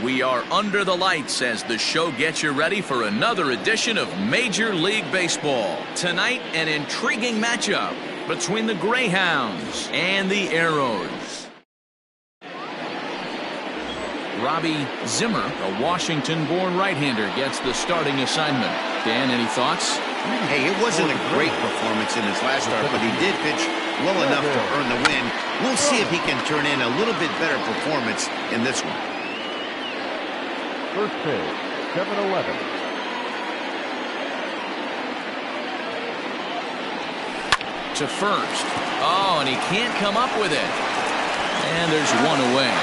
We are under the lights as the show gets you ready for another edition of Major League Baseball. Tonight, an intriguing matchup between the Greyhounds and the Arrows. Robbie Zimmer, a Washington-born right-hander, gets the starting assignment. Dan, any thoughts? Hey, it wasn't a great performance in his last start, but he did pitch well enough to earn the win. We'll see if he can turn in a little bit better performance in this one. First pitch, 7-11. To first. Oh, and he can't come up with it. And there's one away.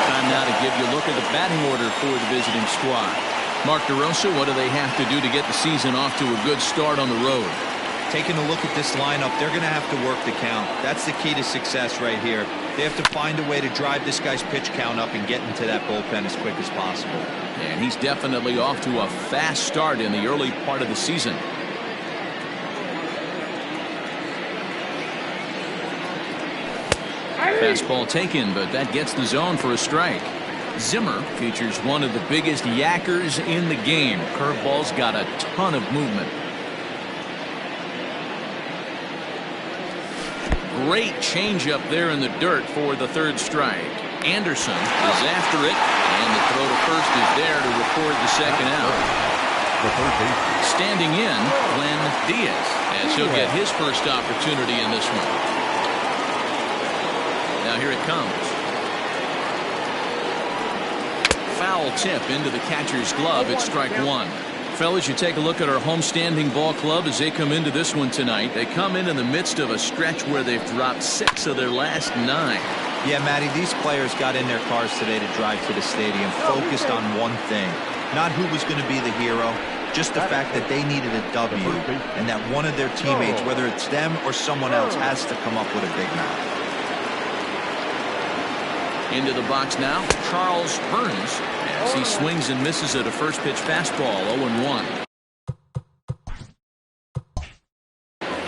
Time now to give you a look at the batting order for the visiting squad. Mark DeRosa, what do they have to do to get the season off to a good start on the road? Taking a look at this lineup, they're going to have to work the count. That's the key to success right here. They have to find a way to drive this guy's pitch count up and get into that bullpen as quick as possible. And he's definitely off to a fast start in the early part of the season. Fastball taken, but that gets the zone for a strike. Zimmer features one of the biggest yackers in the game. Curveball's got a ton of movement. Great changeup there in the dirt for the third strike. Anderson is after it, and the throw to first is there to record the second out. Standing in, Glenn Diaz, as he'll get his first opportunity in this one. Now here it comes. Foul tip into the catcher's glove. It's strike one. Fellas, you take a look at our homestanding ball club as they come into this one tonight. They come in the midst of a stretch where they've dropped 6 of their last 9. Yeah, Matty, these players got in their cars today to drive to the stadium, focused on one thing. Not who was going to be the hero, just the fact that they needed a W, and that one of their teammates, whether it's them or someone else, has to come up with a big mouth. Into the box now, Charles Burns, as he swings and misses at a first pitch fastball, 0-1.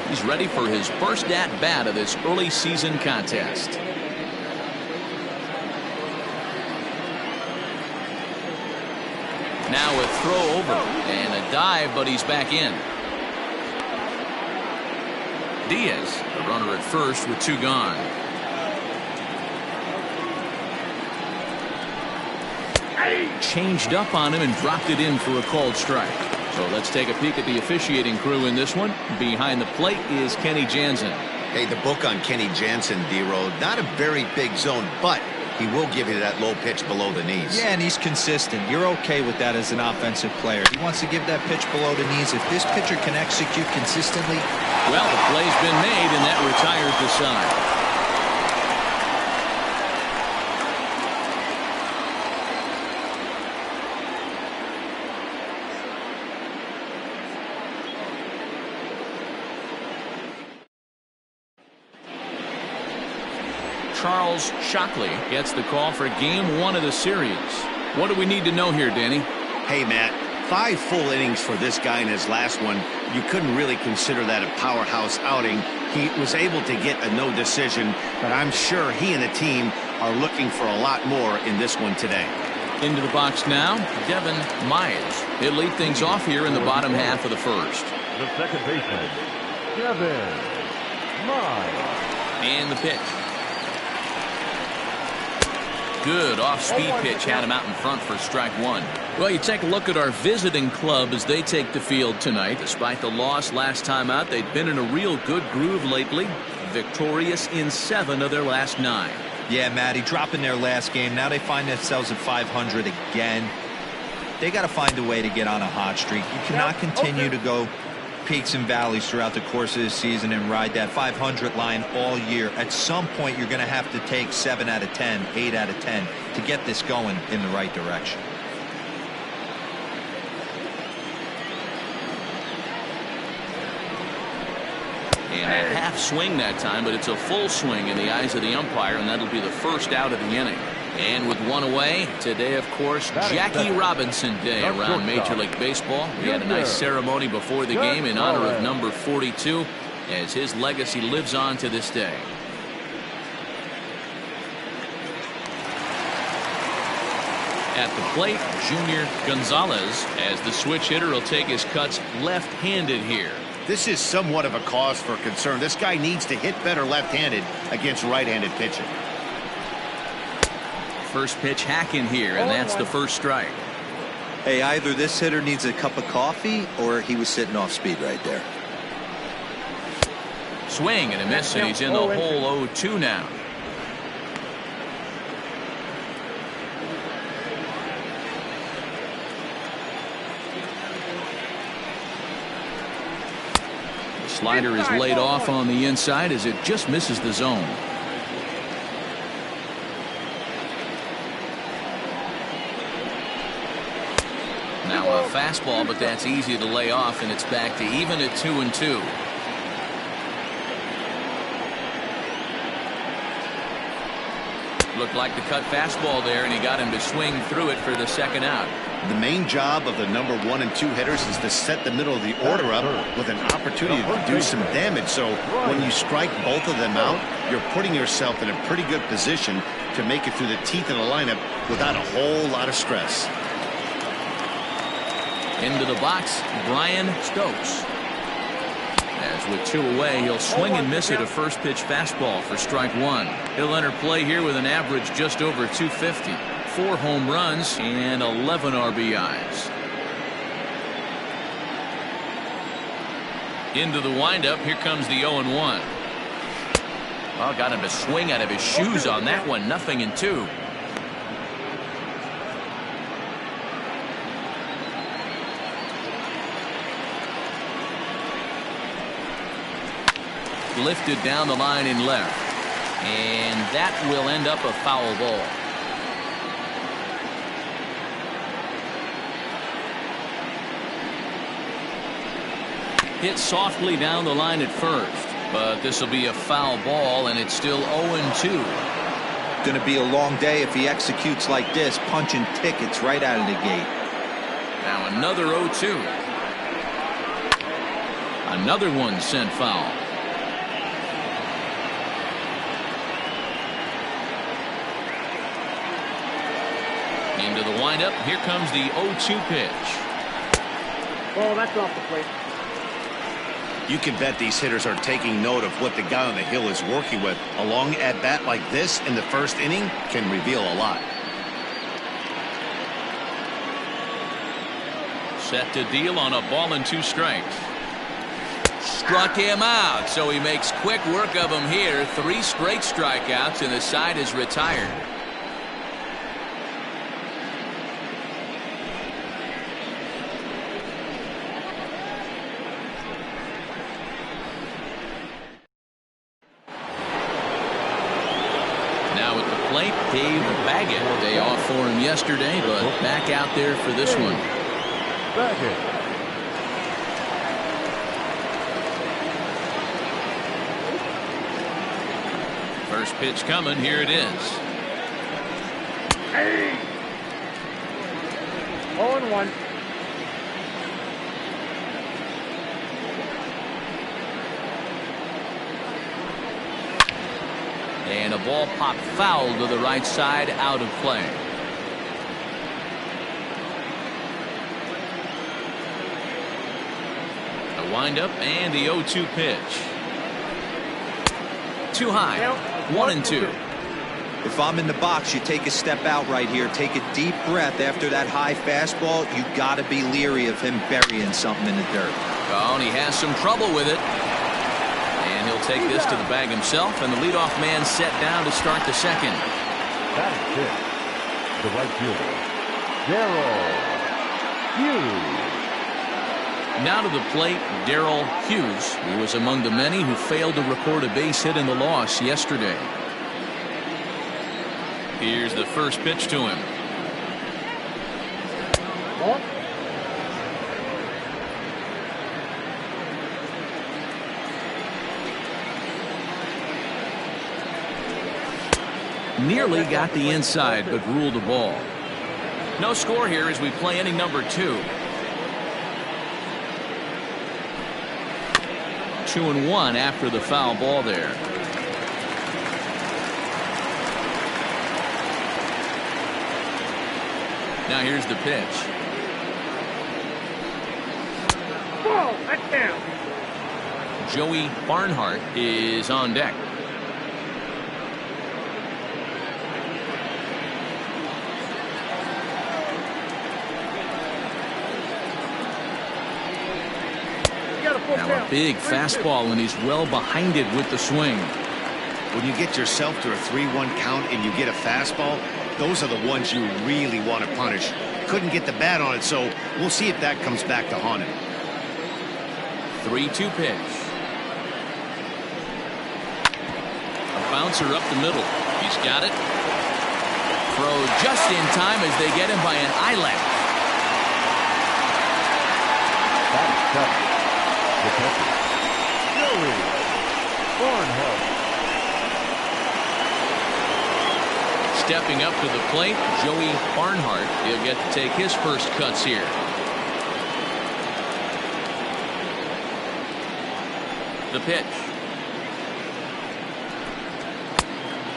He's ready for his first at-bat of this early season contest. Now a throw over and a dive, but he's back in. Diaz, the runner at first with 2 gone. Changed up on him and dropped it in for a called strike. So let's take a peek at the officiating crew in this one. Behind the plate is Kenny Jansen. Hey, the book on Kenny Jansen, D-Road, not a very big zone, but he will give you that low pitch below the knees. Yeah, and he's consistent. You're okay with that as an offensive player. He wants to give that pitch below the knees. If this pitcher can execute consistently. Well, the play's been made, and that retires the side. Charles Shockley gets the call for game 1 of the series. What do we need to know here, Danny? Hey, Matt, 5 full innings for this guy in his last one. You couldn't really consider that a powerhouse outing. He was able to get a no decision, but I'm sure he and the team are looking for a lot more in this one today. Into the box now, Devin Myers. He'll lead things off here in the bottom half of the first. The second baseman, Devin Myers. And the pitch. Good off-speed pitch had him out in front for strike 1. Well, you take a look at our visiting club as they take the field tonight. Despite the loss last time out, they've been in a real good groove lately. Victorious in 7 of their last 9. Yeah, Matty, dropping their last game. Now they find themselves at 500 again. They got to find a way to get on a hot streak. You cannot continue to go peaks and valleys throughout the course of the season and ride that 500 line all year. At some point, you're going to have to take 7 out of 10, 8 out of 10 to get this going in the right direction. And a half swing that time, but it's a full swing in the eyes of the umpire, and that'll be the first out of the inning. And with 1 away, today, of course, Jackie Robinson Day around Major League Baseball. We had a nice ceremony before the game in honor of number 42, as his legacy lives on to this day. At the plate, Junior Gonzalez, as the switch hitter will take his cuts left-handed here. This is somewhat of a cause for concern. This guy needs to hit better left-handed against right-handed pitching. First pitch hack in here, and that's the first strike. Hey, either this hitter needs a cup of coffee or he was sitting off speed right there. Swing and a miss, and he's in the hole 0-2 now. The slider is laid off on the inside as it just misses the zone. Now a fastball, but that's easy to lay off, and it's back to even at 2-2. Looked like the cut fastball there, and he got him to swing through it for the second out. The main job of the number 1 and 2 hitters is to set the middle of the order up with an opportunity to do some damage. So when you strike both of them out, you're putting yourself in a pretty good position to make it through the teeth of the lineup without a whole lot of stress. Into the box, Brian Stokes. As with 2 away, he'll swing and miss at a first pitch fastball for strike 1. He'll enter play here with an average just over 250. 4 home runs and 11 RBIs. Into the windup, here comes the 0-1. Oh, got him to swing out of his shoes on that one. 0-2. Lifted down the line in left, and that will end up a foul ball. Hit softly down the line at first, but this will be a foul ball, and it's still 0-2. Going to be a long day if he executes like this, punching tickets right out of the gate. Now another 0-2. Another one sent foul. Into the windup. Here comes the 0-2 pitch. Oh, that's off the plate. You can bet these hitters are taking note of what the guy on the hill is working with. A long at-bat like this in the first inning can reveal a lot. Set to deal on a ball and 2 strikes. Struck him out, so he makes quick work of him here. 3 straight strikeouts, and the side is retired. Dave Baggett. Day off for him yesterday, but back out there for this one. Baggett. First pitch coming. Here it is. 0-1. And a ball popped foul to the right side, out of play. A windup and the 0-2 pitch. Too high. 1-2. If I'm in the box, you take a step out right here. Take a deep breath after that high fastball. You got to be leery of him burying something in the dirt. Oh, and he has some trouble with it. And he'll take this to the bag himself, and the leadoff man set down to start the second. That is it. The right fielder, Darrell Hughes. Now to the plate, Darrell Hughes. He was among the many who failed to record a base hit in the loss yesterday. Here's the first pitch to him. Nearly got the inside, but ruled a ball. No score here as we play inning number 2. 2-1 after the foul ball there. Now here's the pitch. Ball, that's down. Joey Barnhart is on deck. Now a big fastball, and he's well behind it with the swing. When you get yourself to a 3-1 count and you get a fastball, those are the ones you really want to punish. Couldn't get the bat on it, so we'll see if that comes back to haunt him. 3-2 pitch. A bouncer up the middle. He's got it. Throw just in time as they get him by an eyelash. That is tough. The catcher, Joey Barnhart. Stepping up to the plate, Joey Barnhart. He'll get to take his first cuts here. The pitch.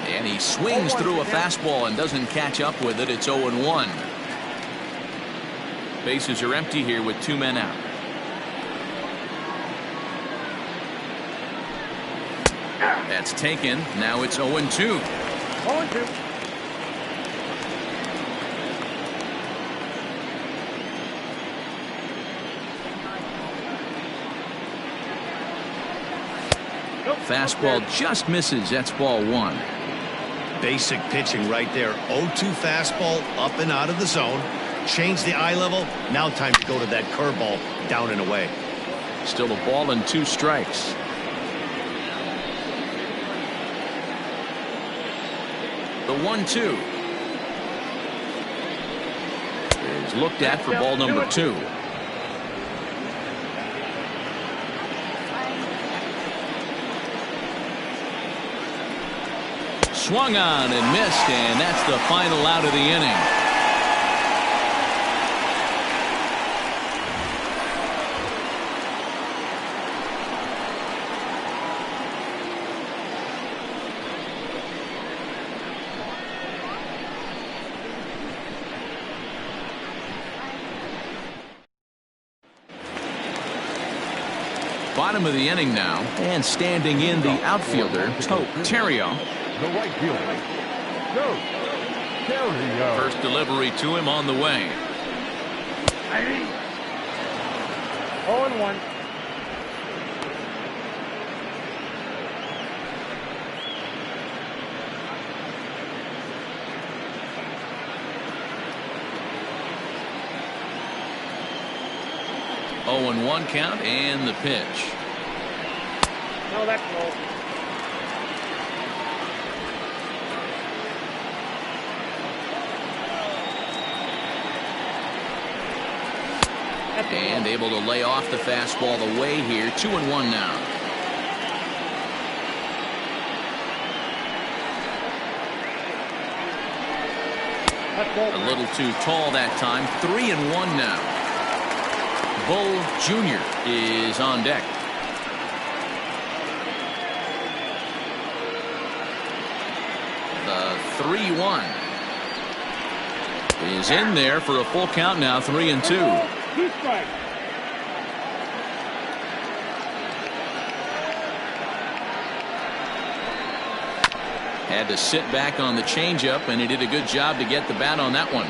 And he swings through a fastball and doesn't catch up with it. It's 0-1. Bases are empty here with 2 men out. That's taken. Now it's 0-2. 0-2. Fastball just misses. That's ball 1. Basic pitching right there. 0-2 fastball up and out of the zone. Change the eye level. Now time to go to that curveball down and away. Still a ball and 2 strikes. The 1-2 is looked at for ball number 2. Swung on and missed, and that's the final out of the inning. Bottom of the inning now, and standing in the outfielder, Tope Terrio. The right fielder, Tope Terrio. First delivery to him on the way. 0-1. Oh, 0-1 count, and the pitch. No, that's low. And able to lay off the fastball away here. 2-1 now. A little too tall that time. 3-1 now. Bull Jr. is on deck. The 3-1 is in there for a full count now. 3-2. 2 strikes. Had to sit back on the changeup, and he did a good job to get the bat on that one.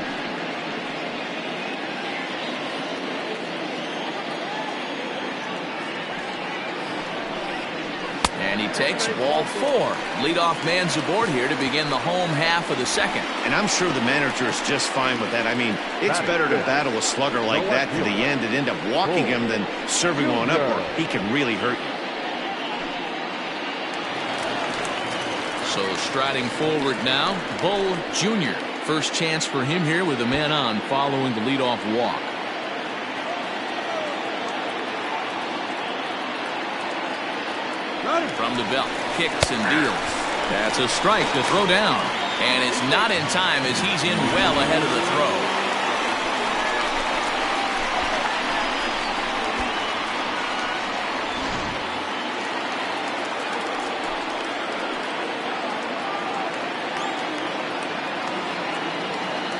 And he takes ball 4. Leadoff man's aboard here to begin the home half of the second. And I'm sure the manager is just fine with that. I mean, it's better to battle a slugger like that to the end and end up walking him than serving one up, or he can really hurt you. So striding forward now, Bull Jr. First chance for him here with a man on following the leadoff walk. From the belt, kicks and deals. That's a strike to throw down. And it's not in time as he's in well ahead of the throw.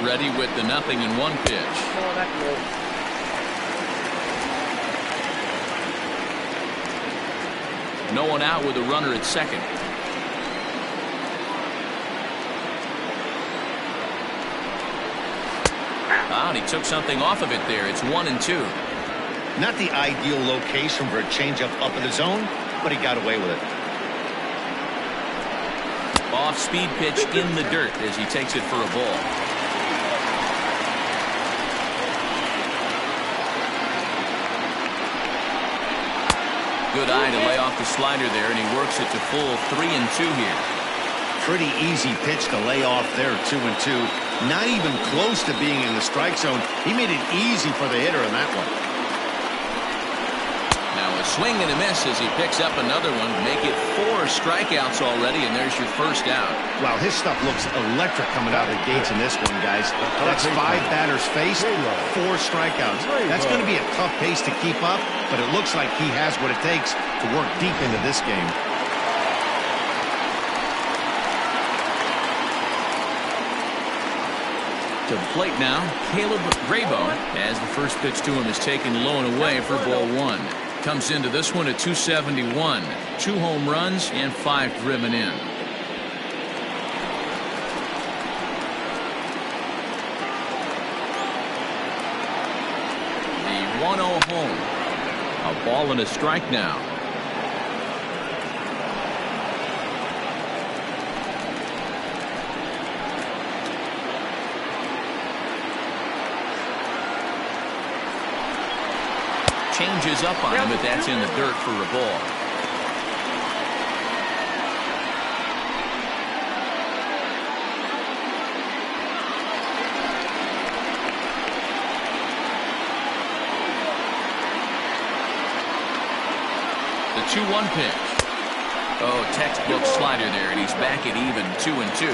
Ready with the 0-1 pitch. Oh, that's low. No one out with a runner at second. And he took something off of it there. It's 1-2. Not the ideal location for a changeup up in the zone, but he got away with it. Off-speed pitch in the dirt as he takes it for a ball. Good eye to lay off the slider there, and he works it to full 3-2 here. Pretty easy pitch to lay off there, 2-2. Not even close to being in the strike zone. He made it easy for the hitter in that one. Now a swing and a miss as he picks up another one. Make it 4 strikeouts already, and there's your first out. Wow, his stuff looks electric coming out of the gates in this one, guys. That's 5 batters faced, 4 strikeouts. That's going to be a tough pace to keep up, but it looks like he has what it takes to work deep into this game. To the plate now, Caleb Graybo, as the first pitch to him is taken low and away for ball 1. Comes into this one at 271. 2 home runs and 5 driven in. The 1-0 home. A ball and a strike now. Changes up on him, but that's in the dirt for a ball. The 2-1 pitch. Oh, textbook slider there, and he's back at even 2-2.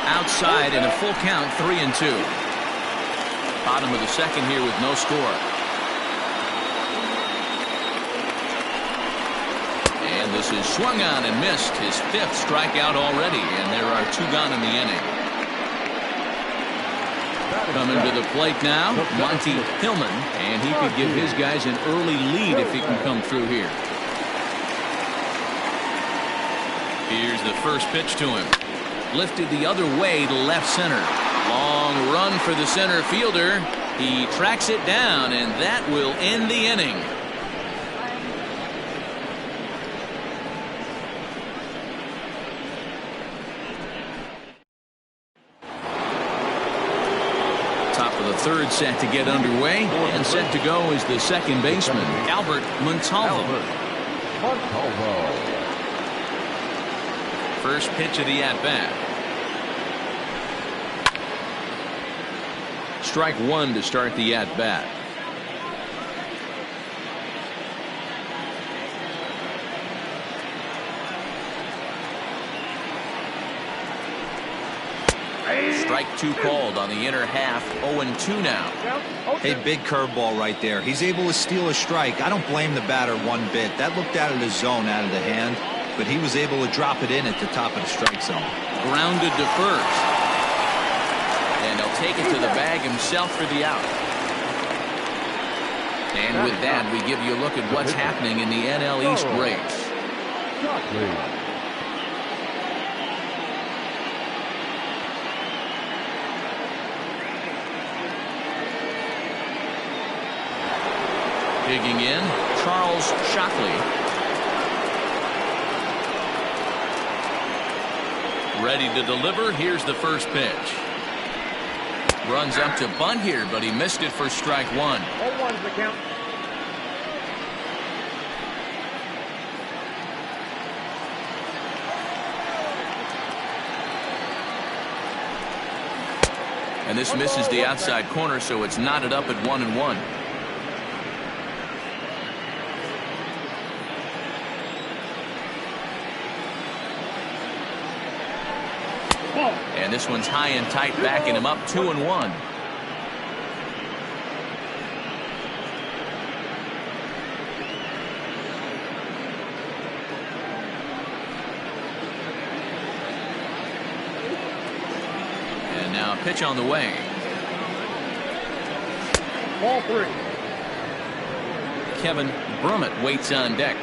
Outside and a full count, 3-2. Bottom of the second here with no score. And this is swung on and missed. His 5th strikeout already, and there are 2 gone in the inning. Coming to the plate now, Monty Hillman, and he could give his guys an early lead if he can come through here. Here's the first pitch to him. Lifted the other way to left center. Long run for the center fielder. He tracks it down, and that will end the inning. Top of the third set to get underway, and set to go is the second baseman, Albert Montalvo. First pitch of the at-bat. Strike 1 to start the at-bat. Strike 2 called on the inner half. 0-2 now. Hey, big curveball right there. He's able to steal a strike. I don't blame the batter one bit. That looked out of the zone, out of the hand, but he was able to drop it in at the top of the strike zone. Grounded to first. And he'll take it to the bag himself for the out. And with that, we give you a look at what's happening in the NL East race. Digging in, Charles Shockley. Ready to deliver. Here's the first pitch. Runs up to bunt here, but he missed it for strike 1. 0-1's the count. And this misses the outside corner, so it's knotted up at 1-1. And this one's high and tight, backing him up 2-1. Now a pitch on the way. Ball 3. Kevin Brummett waits on deck.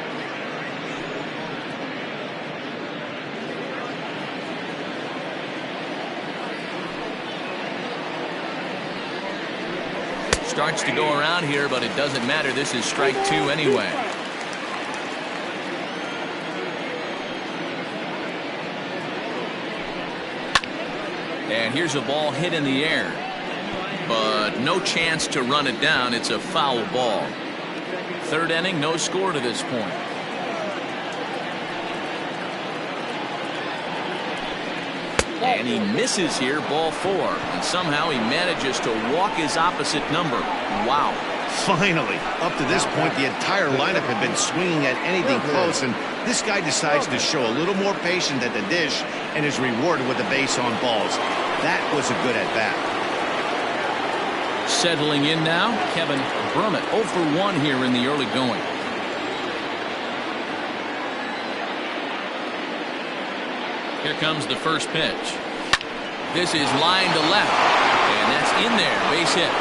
Starts to go around here, but it doesn't matter. This is strike 2 anyway. And here's a ball hit in the air, but no chance to run it down. It's a foul ball. Third inning, no score to this point. And he misses here, ball 4, and somehow he manages to walk his opposite number. Wow. Finally, up to this point, the entire lineup had been swinging at anything close, and this guy decides to show a little more patience at the dish and is rewarded with a base on balls. That was a good at-bat. Settling in now, Kevin Brummett 0 for 1 here in the early going. Here comes the first pitch. This is line to left, and that's in there, base hit.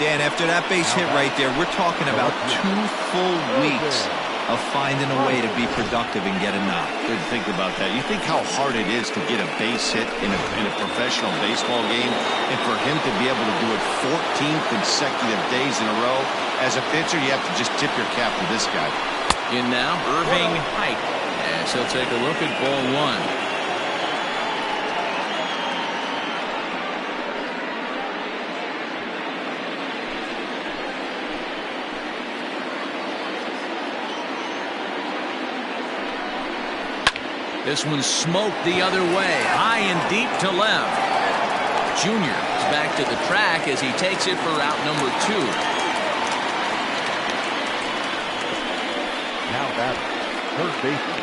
Dan, after that base hit right there, we're talking about 2 full weeks of finding a way to be productive and get a knock. Didn't think about that. You think how hard it is to get a base hit in a professional baseball game, and for him to be able to do it 14 consecutive days in a row. As a pitcher, you have to just tip your cap to this guy. In now, Irving Height. As he'll take a look at ball 1. This one smoked the other way, high and deep to left. Junior is back to the track as he takes it for out number 2. Now that's third baseman,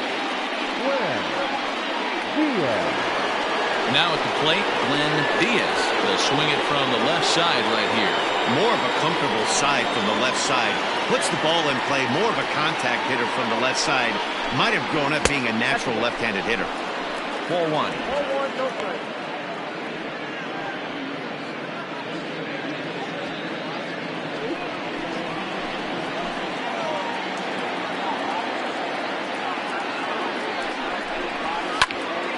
Glenn Diaz. Now at the plate, Glenn Diaz will swing it from the left side right here. More of a comfortable side from the left side. Puts the ball in play. More of a contact hitter from the left side. Might have grown up being a natural left-handed hitter. Ball 1. Ball 1, no strike.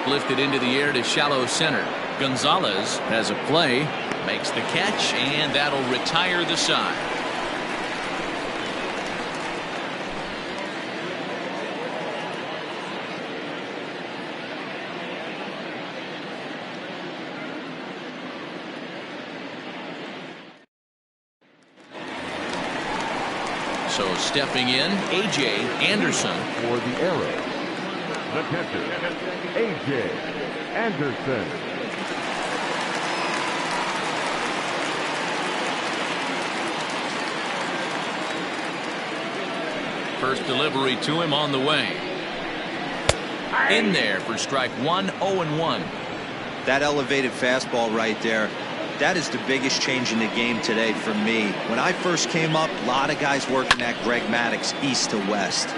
Lifted into the air to shallow center. Gonzalez has a play, makes the catch, and that'll retire the side. So stepping in, A.J. Anderson. For the Arrows, the catcher, A.J. Anderson. First delivery to him on the way. In there for strike 1, 0-1. That elevated fastball right there, that is the biggest change in the game today for me. When I first came up, a lot of guys working that Greg Maddux east to west.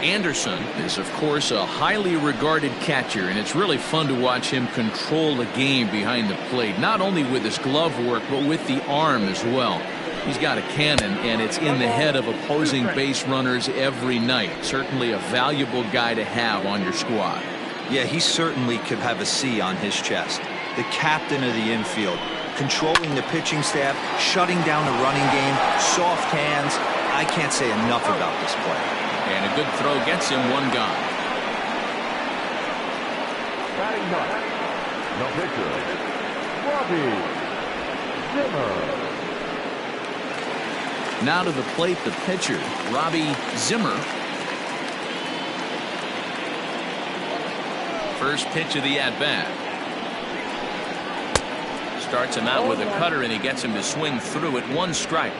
Anderson is, of course, a highly regarded catcher, and it's really fun to watch him control the game behind the plate, not only with his glove work, but with the arm as well. He's got a cannon, and it's in the head of opposing base runners every night. Certainly a valuable guy to have on your squad. Yeah, he certainly could have a C on his chest. The captain of the infield, controlling the pitching staff, shutting down the running game, soft hands. I can't say enough about this player. And a good throw gets him one gone. Batting ninth, the pitcher, Robbie Zimmer. Now to the plate, the pitcher, Robbie Zimmer. First pitch of the at-bat. Starts him out with a cutter, and he gets him to swing through it. 1 strike.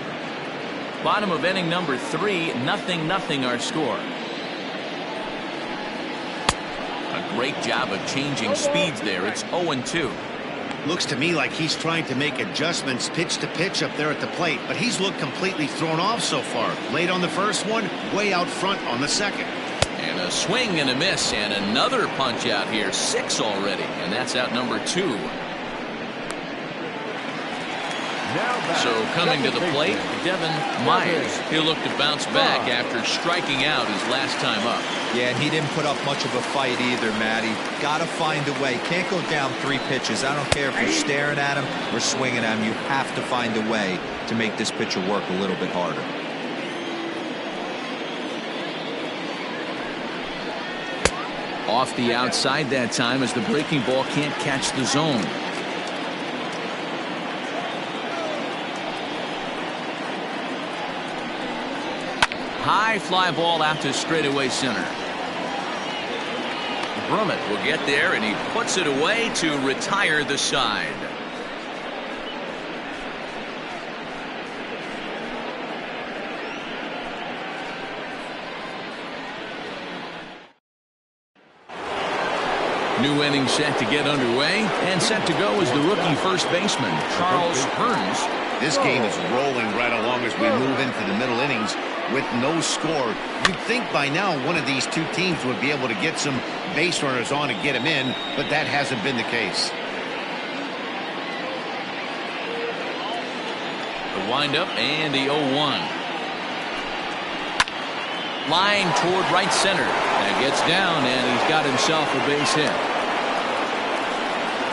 Bottom of inning number 3, 0-0 our score. A great job of changing speeds there. It's 0-2. Looks to me like he's trying to make adjustments pitch to pitch up there at the plate, but he's looked completely thrown off so far. Late on the first one, way out front on the second. And a swing and a miss, and another punch out here. 6 already, and that's out number 2. So coming to the plate, Devin Myers. He'll look to bounce back after striking out his last time up. Yeah, and he didn't put up much of a fight either, Matty. Got to find a way. Can't go down 3 pitches. I don't care if you're staring at him or swinging at him. You have to find a way to make this pitcher work a little bit harder. Off the outside that time as the breaking ball can't catch the zone. High fly ball out to straightaway center. Brummett will get there, and he puts it away to retire the side. New inning set to get underway, and set to go is the rookie first baseman, Charles Hearns. This game is rolling right along as we move into the middle innings with no score. You'd think by now one of these two teams would be able to get some base runners on and get them in, but that hasn't been the case. The windup and the 0-1. Line toward right center. And gets down, and he's got himself a base hit.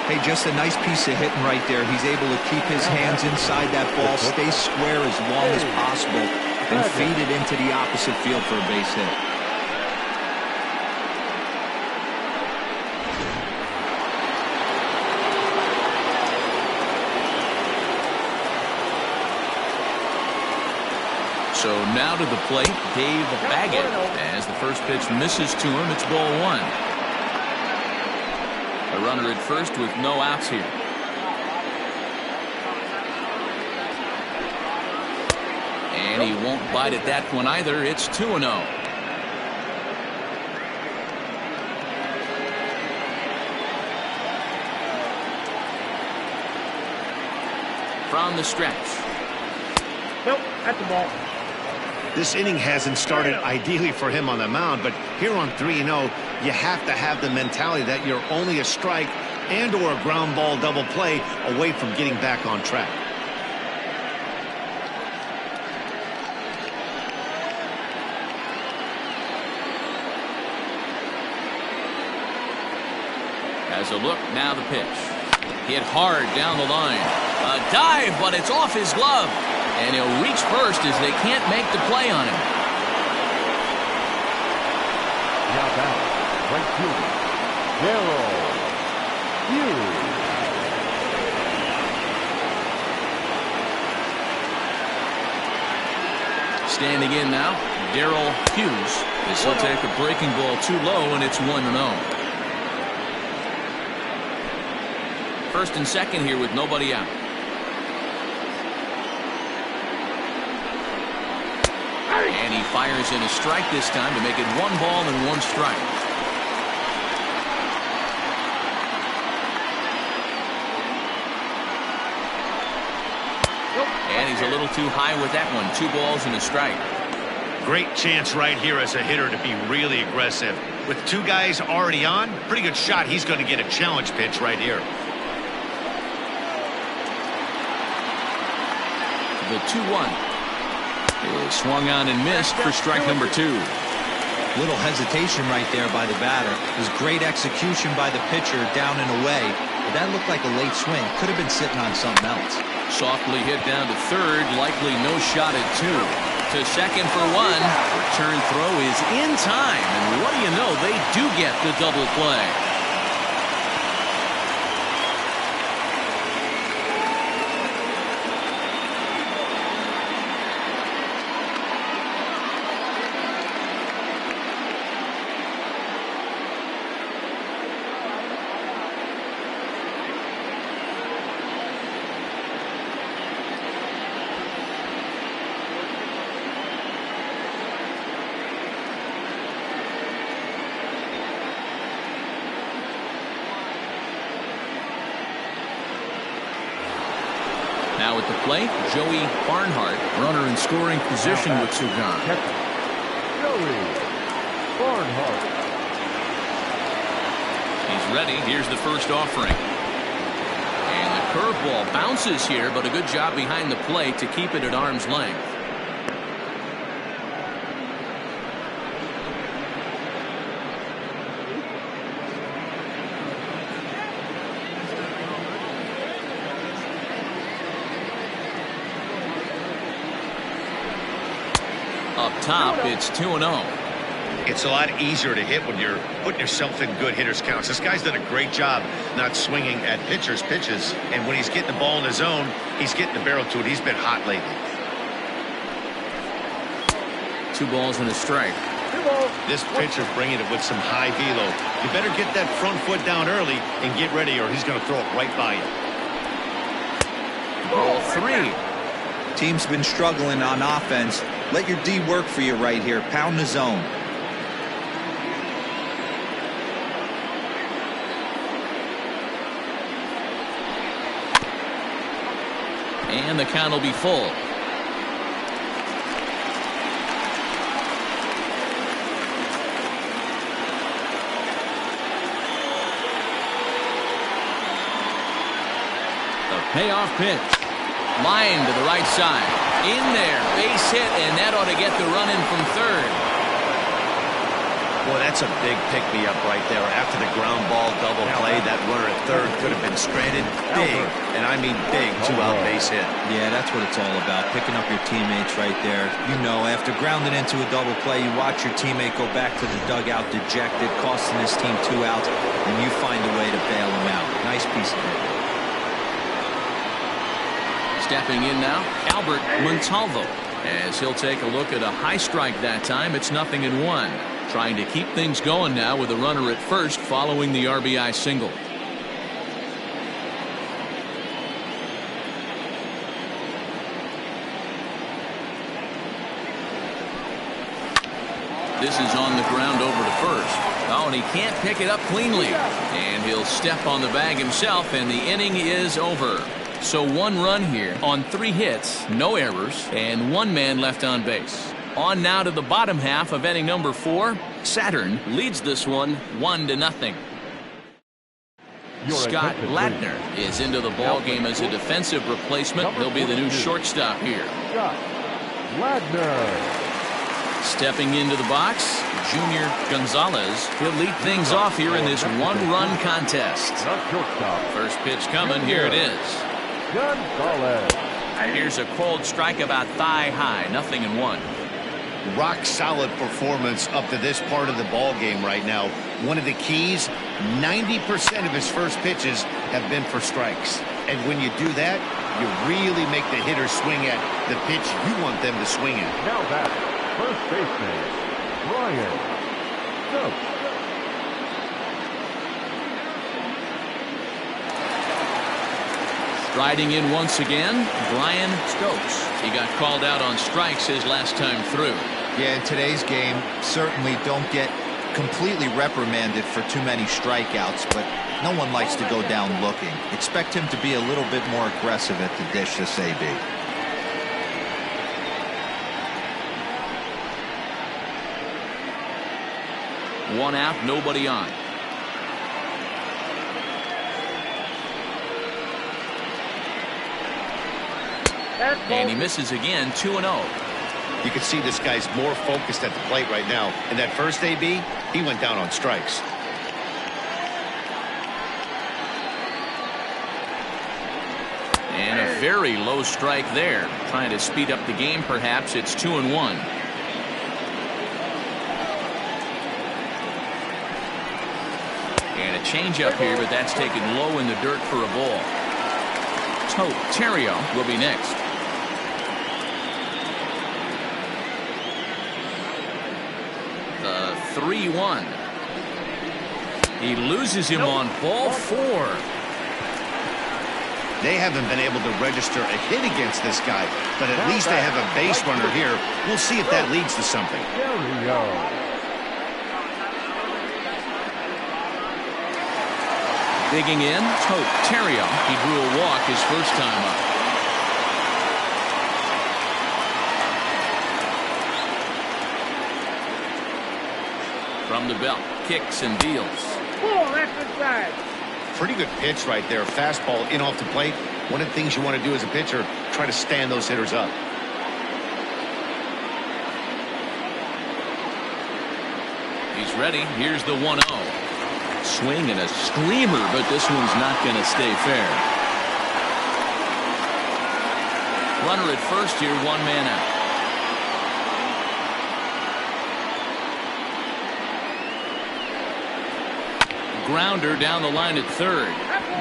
Hey, just a nice piece of hitting right there. He's able to keep his hands inside that ball, stay square as long as possible, and feed it into the opposite field for a base hit. So now to the plate, Dave Baggett. As the first pitch misses to him, it's ball 1. A runner at first with no outs here. And he won't bite at that one either. It's 2-0. From the stretch. Nope, at the ball. This inning hasn't started ideally for him on the mound, but here on 3-0, you have to have the mentality that you're only a strike and or a ground ball double play away from getting back on track. Has a look, now the pitch. Hit hard down the line. A dive, but it's off his glove. And he'll reach first as they can't make the play on him. Now back, right fielder, Darrell Hughes. Standing in now, Darrell Hughes. This will take a breaking ball too low, and it's 1-0. First and second here with nobody out. And he fires in a strike this time to make it 1 ball and 1 strike. And he's a little too high with that one. 2 balls and a strike. Great chance right here as a hitter to be really aggressive. With 2 guys already on, pretty good shot he's going to get a challenge pitch right here. The 2-1. Is swung on and missed for strike number 2. Little hesitation right there by the batter. It was great execution by the pitcher down and away. But that looked like a late swing. Could have been sitting on something else. Softly hit down to third. Likely no shot at 2. To second for 1. Return throw is in time. And what do you know? They do get the double play. Now at the plate, Joey Barnhart, runner in scoring position with two gone. Joey Barnhart. Barnhart. He's ready. Here's the first offering. And the curveball bounces here, but a good job behind the plate to keep it at arm's length. Up top, it's 2-0. It's a lot easier to hit when you're putting yourself in good hitters counts. This guy's done a great job not swinging at pitchers' pitches. And when he's getting the ball in his zone, he's getting the barrel to it. He's been hot lately. 2 balls and a strike. This pitcher's bringing it with some high velo. You better get that front foot down early and get ready, or he's going to throw it right by you. Ball 3. Team's been struggling on offense. Let your D work for you right here. Pound the zone. And the count will be full. The payoff pitch. Line to the right side. In there. Base hit, and that ought to get the run in from third. Boy, that's a big pick-me-up right there. After the ground ball double play, that runner at third could have been stranded. Big, and I mean big, 2-out base hit. Yeah, that's what it's all about, picking up your teammates right there. You know, after grounding into a double play, you watch your teammate go back to the dugout dejected, costing his team 2 outs, and you find a way to bail him out. Nice piece of it. Stepping in now, Albert Montalvo. As he'll take a look at a high strike that time, it's 0-1. Trying to keep things going now with a runner at first following the RBI single. This is on the ground over to first. Oh, and he can't pick it up cleanly. And he'll step on the bag himself, and the inning is over. So 1 run here on 3 hits, no errors, and 1 man left on base. On now to the bottom half of inning number 4. Saturn leads this one 1-0. Scott Ladner is into the ball game as a defensive replacement. He'll be the new shortstop here. Scott Ladner. Stepping into the box, Junior Gonzalez. He'll lead things off here in this 1-run contest. First pitch coming. Here it is. Gonzalez. Here's a cold strike about thigh high. 0-1. Rock solid performance up to this part of the ball game right now. One of the keys, 90% of his first pitches have been for strikes. And when you do that, you really make the hitter swing at the pitch you want them to swing at. Now back, first baseman, Brian Stokes. Striding in once again, Brian Stokes. He got called out on strikes his last time through. Yeah, in today's game, certainly don't get completely reprimanded for too many strikeouts, but no one likes to go down looking. Expect him to be a little bit more aggressive at the dish this AB. One out, nobody on. And he misses again, 2-0. You can see this guy's more focused at the plate right now. In that first AB, he went down on strikes. And a very low strike there. Trying to speed up the game, perhaps. It's 2-1. And a changeup here, but that's taken low in the dirt for a ball. Terrio will be next. The 3-1. He loses him on ball 4. They haven't been able to register a hit against this guy, but at least they have a base runner here. We'll see if that leads to something. Digging in, Terrio. He drew a walk his first time up. From the belt, kicks and deals. Pull left inside. Pretty good pitch right there. Fastball in off the plate. One of the things you want to do as a pitcher, try to stand those hitters up. He's ready. Here's the 1-0. Swing and a screamer, but this one's not going to stay fair. Runner at first here, 1 man out. Grounder down the line at third,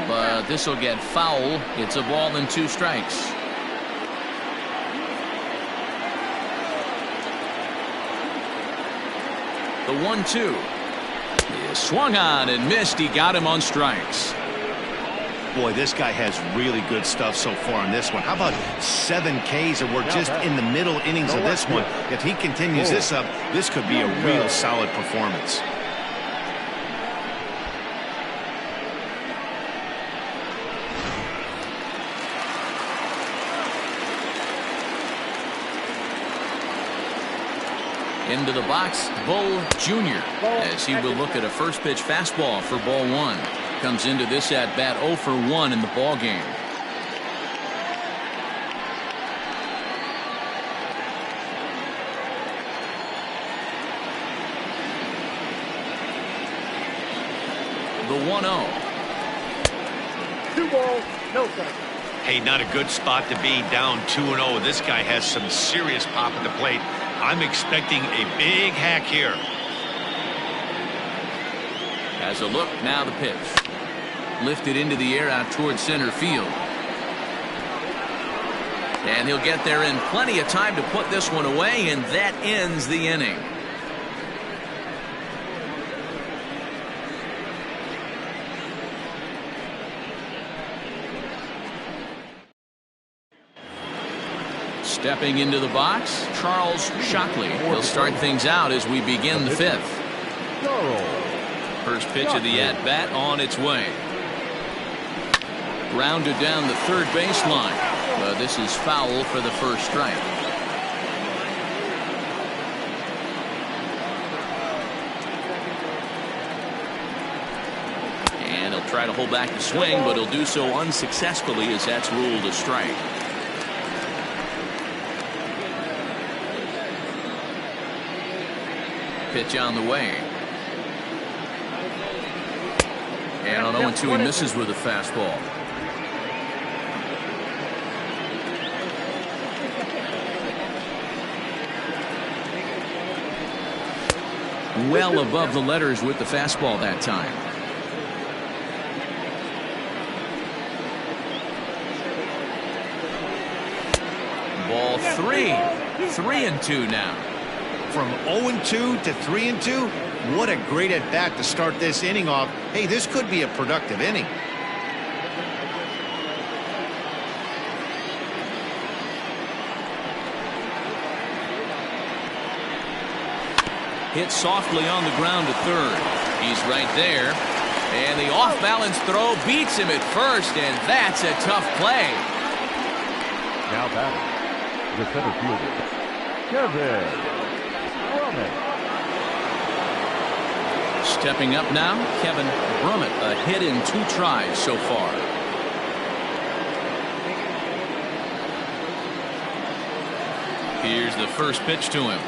but this will get foul. It's a ball and 2 strikes. The 1-2 is swung on and missed. He got him on strikes. Boy, this guy has really good stuff so far on this one. How about 7 Ks, and we're just in the middle innings of this one. If he continues this up, this could be a real solid performance. Into the box, Bull Jr. as he will look at a first pitch fastball for ball 1. Comes into this at bat 0 for 1 in the ball game. The 1-0. 2 balls, no strikes. Hey, not a good spot to be, down 2-0. This guy has some serious pop at the plate. I'm expecting a big hack here. Has a look, now the pitch. Lifted into the air out towards center field. And he'll get there in plenty of time to put this one away, and that ends the inning. Stepping into the box, Charles Shockley. He'll start things out as we begin the 5th. First pitch of the at-bat on its way. Grounded down the third baseline. But this is foul for the first strike. And he'll try to hold back the swing, but he'll do so unsuccessfully as that's ruled a strike. Pitch on the way. And on 0-2 he misses with a fastball. Well above the letters with the fastball that time. Ball 3. 3-2 now. From 0-2 to 3-2, what a great at-bat to start this inning off. Hey, this could be a productive inning. Hit softly on the ground to third. He's right there. And the off-balance throw beats him at first, and that's a tough play. Now batting, the center fielder, Kevin. Stepping up now, Kevin Brummett, a hit in 2 tries so far. Here's the first pitch to him.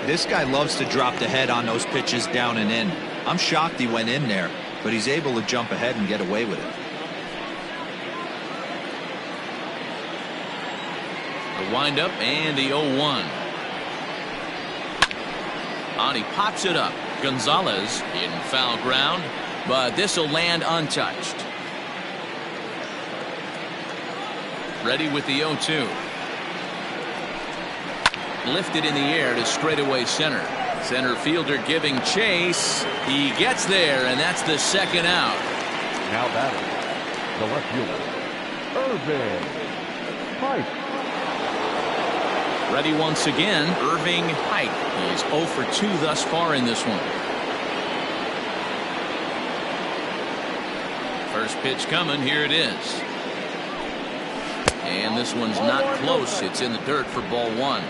This guy loves to drop the head on those pitches down and in. I'm shocked he went in there, but he's able to jump ahead and get away with it. The windup and the 0-1. On he pops it up. Gonzalez in foul ground, but this will land untouched. Ready with the 0-2. Lifted in the air to straightaway center. Center fielder giving chase. He gets there, and that's the second out. Now batting, the left fielder, Irving Pike. Ready once again, Irving Pike. He's 0 for 2 thus far in this one. First pitch coming, here it is. And this one's not close. It's in the dirt for ball 1.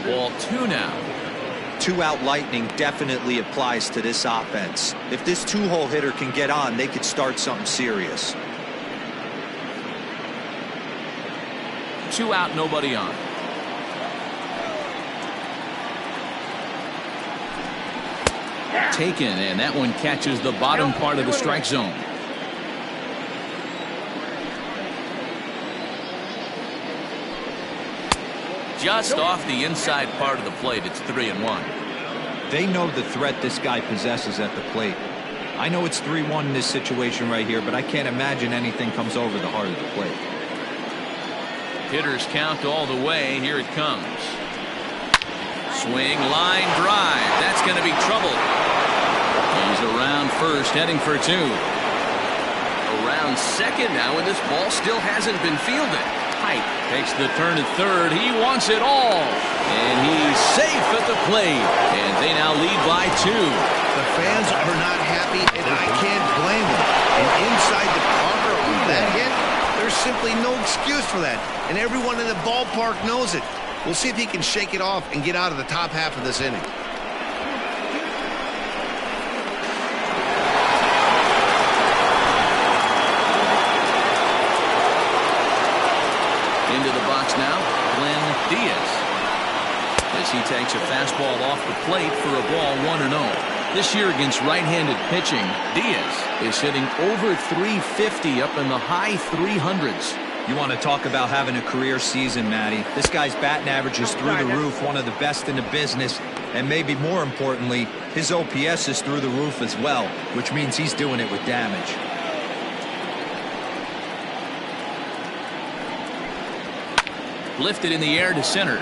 Ball 2 now. 2-out lightning definitely applies to this offense. If this 2-hole hitter can get on, they could start something serious. 2 out, nobody on. Taken, and that one catches the bottom part of the strike zone. Just off the inside part of the plate. It's 3-1. They know the threat this guy possesses at the plate. I know it's 3-1 in this situation right here, but I can't imagine anything comes over the heart of the plate. Hitters count all the way. Here it comes. Swing, line, drive. That's going to be trouble. He's around first, heading for 2. Around second now, and this ball still hasn't been fielded. Height takes the turn at third. He wants it all. And he's safe at the plate. And they now lead by 2. The fans are not happy, and I can't blame them. And inside the corner of that hit, there's simply no excuse for that. And everyone in the ballpark knows it. We'll see if he can shake it off and get out of the top half of this inning. Into the box now, Glenn Diaz. As he takes a fastball off the plate for a ball 1-0. This year against right-handed pitching, Diaz is hitting over 350 up in the high 300s. You want to talk about having a career season, Matty. This guy's batting average is through the roof, one of the best in the business, and maybe more importantly, his OPS is through the roof as well, which means he's doing it with damage. Lifted in the air to center.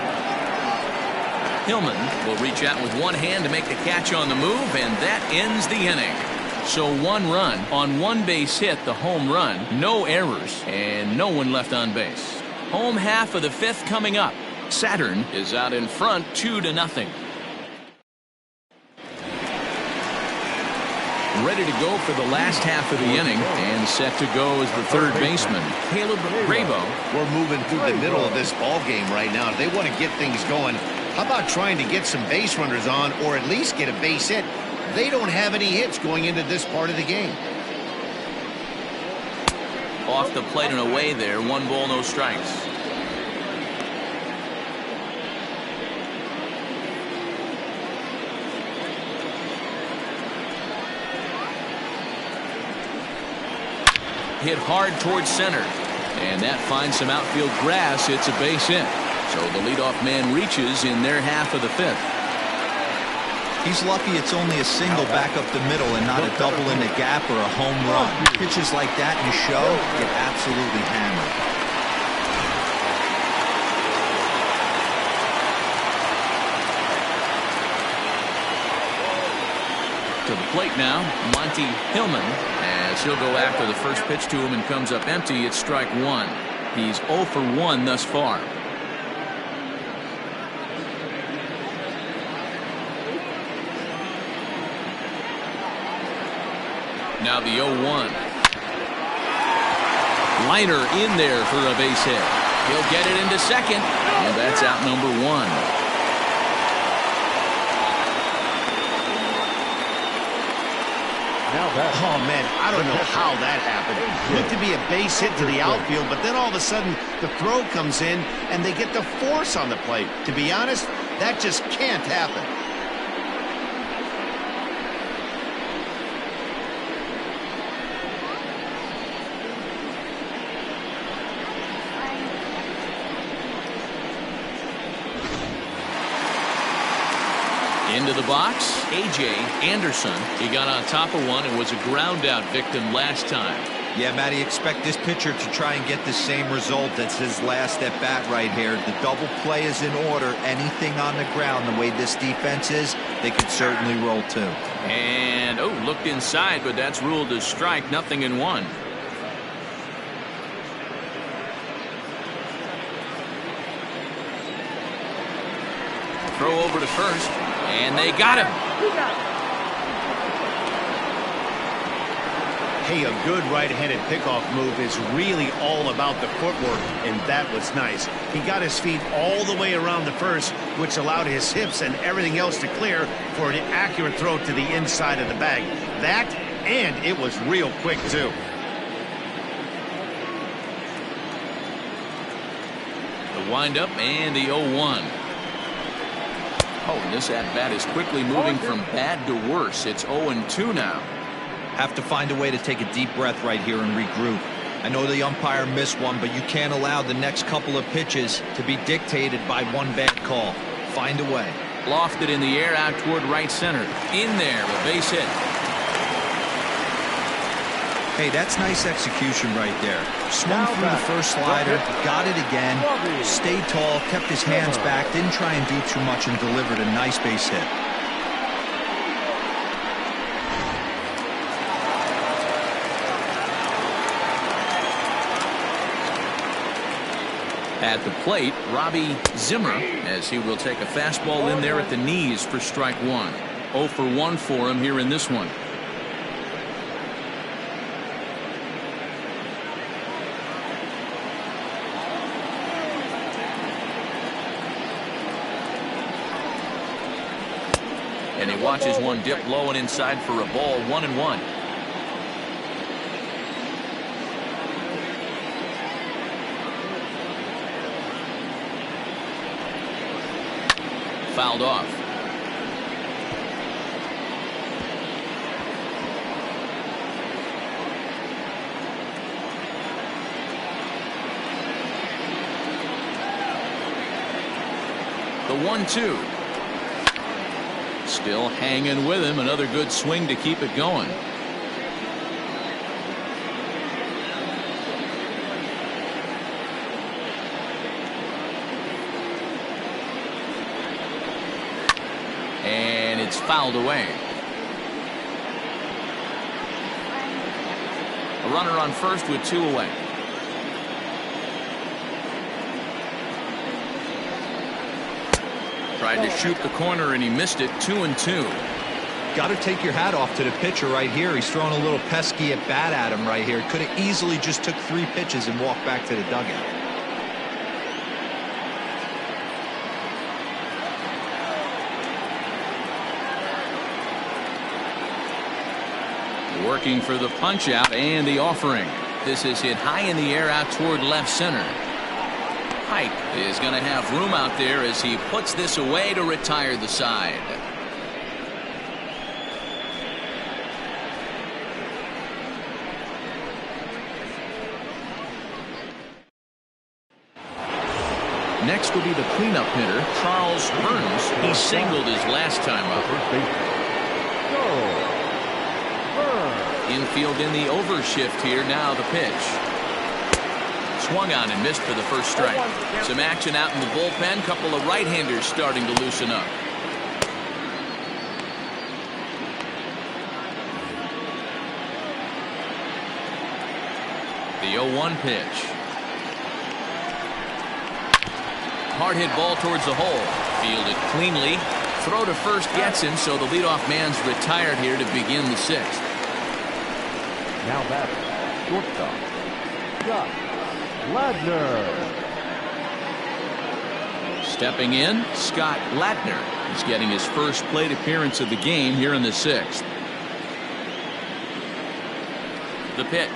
Hillman will reach out with one hand to make the catch on the move, and that ends the inning. So 1 run on 1 base hit, the home run, no errors, and no one left on base. Home half of the 5th coming up. Saturn is out in front 2-0. Ready to go for the last half of the inning, and set to go is the third baseman, Caleb Bravo. We're moving through the middle of this ball game right now. If they want to get things going, how about trying to get some base runners on, or at least get a base hit? They don't have any hits going into this part of the game. Off the plate and away there. 1 ball, no strikes. Hit hard towards center, and that finds some outfield grass. It's a base hit. So the leadoff man reaches in their half of the 5th. He's lucky it's only a single back up the middle and not a double in the gap or a home run. Pitches like that in the show get absolutely hammered. To the plate now, Monty Hillman, as he'll go after the first pitch to him and comes up empty. It's strike 1. He's 0 for 1 thus far. Now the 0-1. Liner in there for a base hit. He'll get it into second, and that's out number 1. Oh, man, I don't know how that happened. Looked to be a base hit to the outfield, but then all of a sudden the throw comes in and they get the force on the plate. To be honest, that just can't happen. Into the box, A.J. Anderson. He got on top of one and was a ground-out victim last time. Yeah, Matty, expect this pitcher to try and get the same result as his last at-bat right here. The double play is in order. Anything on the ground, the way this defense is, they could certainly roll 2. And, looked inside, but that's ruled as strike. Nothing in 1. Throw over to first, and they got him. Hey, a good right-handed pickoff move is really all about the footwork, and that was nice. He got his feet all the way around the first, which allowed his hips and everything else to clear for an accurate throw to the inside of the bag. That, and it was real quick, too. The windup and the 0-1. Oh, and this at-bat is quickly moving from bad to worse. It's 0-2 now. Have to find a way to take a deep breath right here and regroup. I know the umpire missed one, but you can't allow the next couple of pitches to be dictated by one bad call. Find a way. Lofted in the air out toward right center. In there, a base hit. Hey, that's nice execution right there. Swung through the first slider, got it again, stayed tall, kept his hands back, didn't try and do too much, and delivered a nice base hit. At the plate, Robbie Zimmer, as he will take a fastball in there at the knees for strike one. 0 for 1 for him here in this one. And he watches one dip low and inside for a ball. 1-1. Fouled off. The 1-2. Still hanging with him. Another good swing to keep it going. And it's fouled away. A runner on first with 2 away. Tried to shoot the corner and he missed it. 2-2. Got to take your hat off to the pitcher right here. He's throwing a little pesky at bat at him right here. Could have easily just took 3 pitches and walked back to the dugout. Working for the punch out and the offering. This is hit high in the air out toward left center. Pike is going to have room out there as he puts this away to retire the side. Next will be the cleanup hitter, Charles Burns. He singled his last time up. Infield in the overshift here. Now the pitch. Swung on and missed for the first strike. Some action out in the bullpen. Couple of right-handers starting to loosen up. The 0-1 pitch. Hard hit ball towards the hole. Fielded cleanly. Throw to first gets him, so the leadoff man's retired here to begin the 6th. Now batting, shortstop, Scott Ladner. Stepping in, Scott Ladner. He's getting his first plate appearance of the game here in the 6th. The pitch.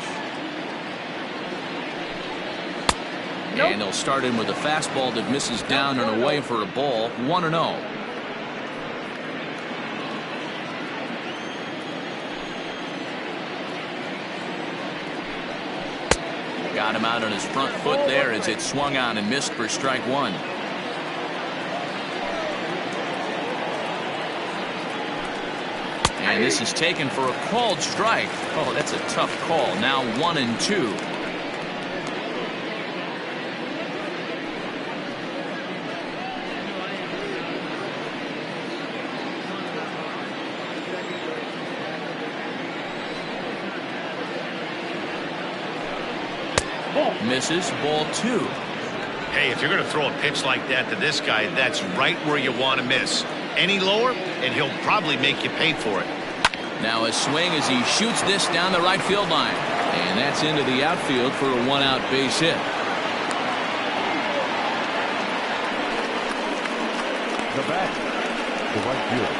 And they'll start in with a fastball that misses down and away for a ball. 1-0. Got him out on his front foot there as it swung on and missed for strike 1. And this is taken for a called strike. Oh, that's a tough call. Now 1-2. Misses. Ball 2. Hey, if you're going to throw a pitch like that to this guy, that's right where you want to miss. Any lower, and he'll probably make you pay for it. Now a swing as he shoots this down the right field line. And that's into the outfield for a one-out base hit. The bat, the right fielder,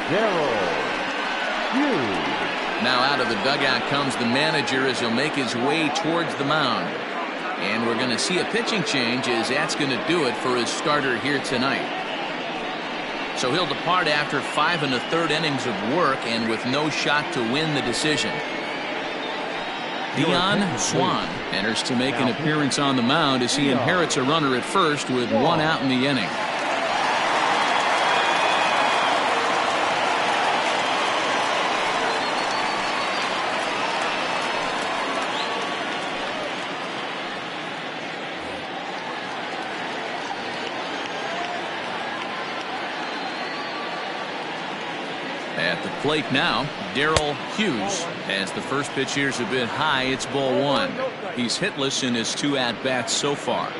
Darrell Hughes. Now out of the dugout comes the manager as he'll make his way towards the mound. And we're going to see a pitching change as that's going to do it for his starter here tonight. So he'll depart after 5 1/3 innings of work and with no shot to win the decision. Dion Swan enters to make an appearance on the mound as he inherits a runner at first with one out in the inning. At the plate now, Darrell Hughes. As the first pitch here's a bit high, it's ball one. He's hitless in his 2 at-bats so far.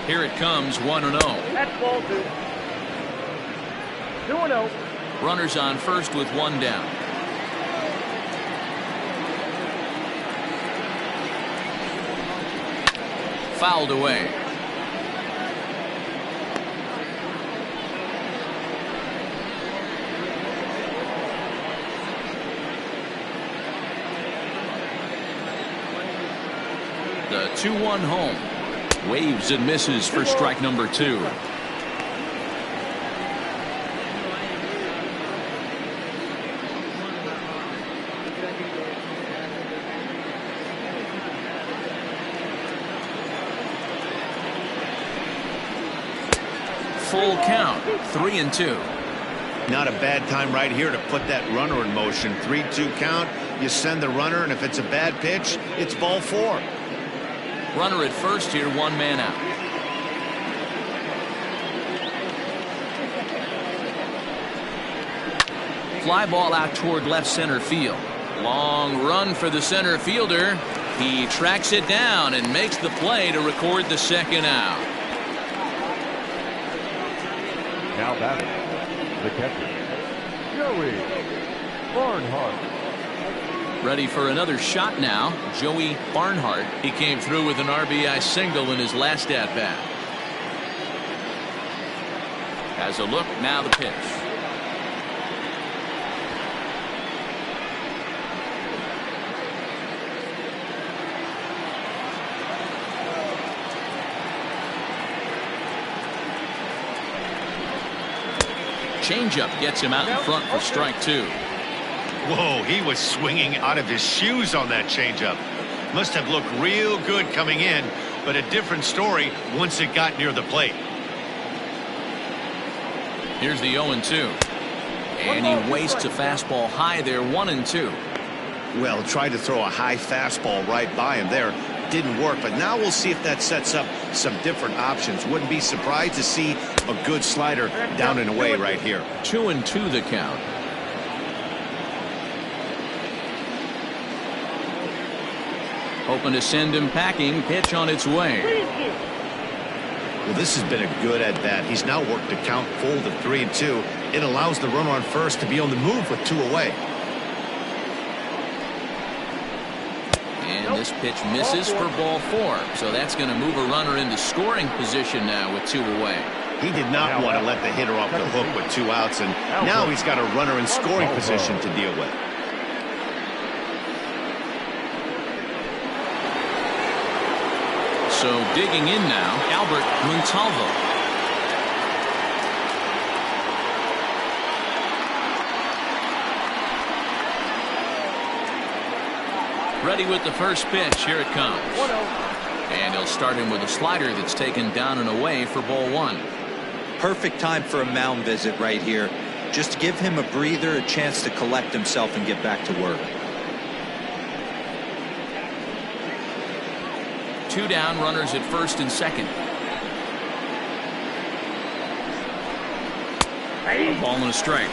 Here it comes, 1-0. That's ball 2. 2-0. Runners on first with one down. Fouled away. The 2-1 home. Waves and misses for strike number 2. Full count, 3-2. Not a bad time right here to put that runner in motion. 3-2 count. You send the runner, and if it's a bad pitch, it's ball 4. Runner at first here, 1 man out. Fly ball out toward left center field. Long run for the center fielder. He tracks it down and makes the play to record the second out. Now batting, the catcher, Joey Barnhart. Ready for another shot now, Joey Barnhart. He came through with an RBI single in his last at-bat. Has a look, now the pitch. Changeup gets him out in front for strike 2. Whoa, he was swinging out of his shoes on that changeup. Must have looked real good coming in, but a different story once it got near the plate. Here's the 0-2. And he wastes a fastball high there, 1-2. Well, tried to throw a high fastball right by him there. Didn't work, but now we'll see if that sets up some different options. Wouldn't be surprised to see a good slider down and away right here. 2-2 the count. Hoping to send him packing. Pitch on its way. Well, this has been a good at-bat. He's now worked the count full to 3-2. It allows the runner on first to be on the move with 2 away. And this pitch misses for ball 4. So that's going to move a runner into scoring position now with 2 away. He did not want to let the hitter off the hook with 2 outs, and now he's got a runner in scoring position to deal with. So digging in now, Albert Montalvo. Ready with the first pitch. Here it comes. And he'll start him with a slider that's taken down and away for ball 1. Perfect time for a mound visit right here. Just give him a breather, a chance to collect himself and get back to work. 2 down, runners at first and second. A ball and a strike.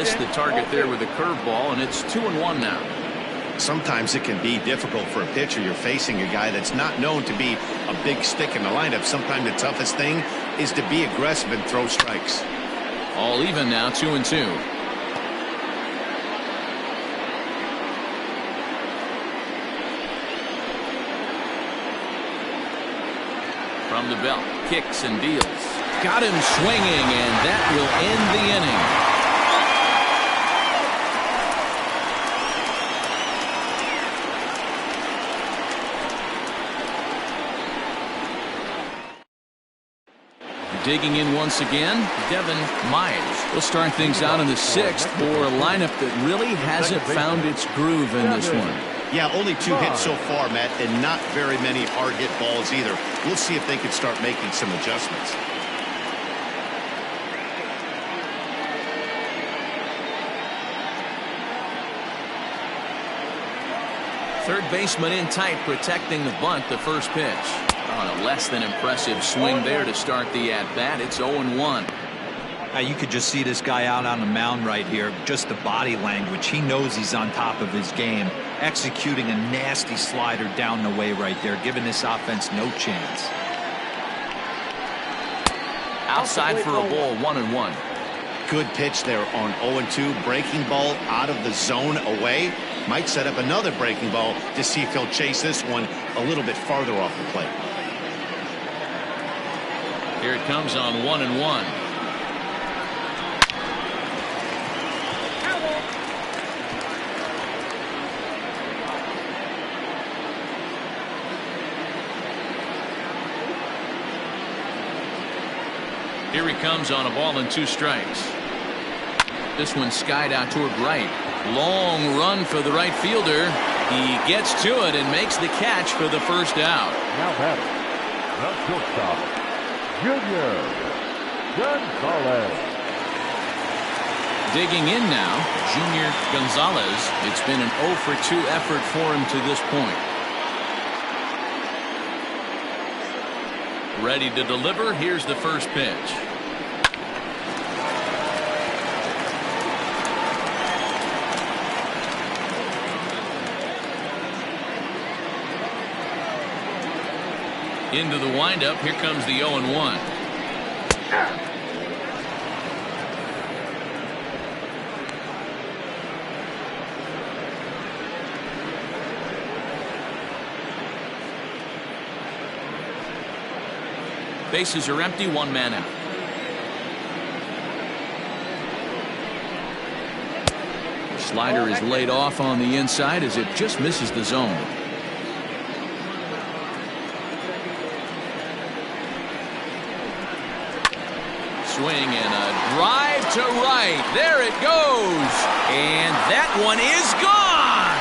missed the target there with a curveball, and it's 2-1 now. Sometimes it can be difficult for a pitcher. You're facing a guy that's not known to be a big stick in the lineup. Sometimes the toughest thing is to be aggressive and throw strikes. All even now, 2-2. From the belt, kicks and deals. Got him swinging, and that will end the inning. Digging in once again, Devin Myers. We'll start things out in the 6th for a lineup that really hasn't found its groove in this one. Yeah, only 2 hits so far, Matt, and not very many hard hit balls either. We'll see if they can start making some adjustments. Third baseman in tight, protecting the bunt, the first pitch. On a less than impressive swing there to start the at-bat. It's 0-1. You could just see this guy out on the mound right here. Just the body language. He knows he's on top of his game. Executing a nasty slider down the way right there, giving this offense no chance. Outside for a ball, 1-1. Good pitch there on 0-2. Breaking ball out of the zone away. Might set up another breaking ball to see if he'll chase this one a little bit farther off the plate. Here it comes on 1-1. Here he comes on a ball and 2 strikes. This one skied out toward right. Long run for the right fielder. He gets to it and makes the catch for the first out. Now batting, the shortstop, Junior Gonzalez. Digging in now, Junior Gonzalez. It's been an 0-for-2 effort for him to this point. Ready to deliver. Here's the first pitch. Into the windup. Here comes the 0-1. Bases are empty, 1 man out. The slider is laid off on the inside as it just misses the zone. Swing and a drive to right. There it goes. And that one is gone.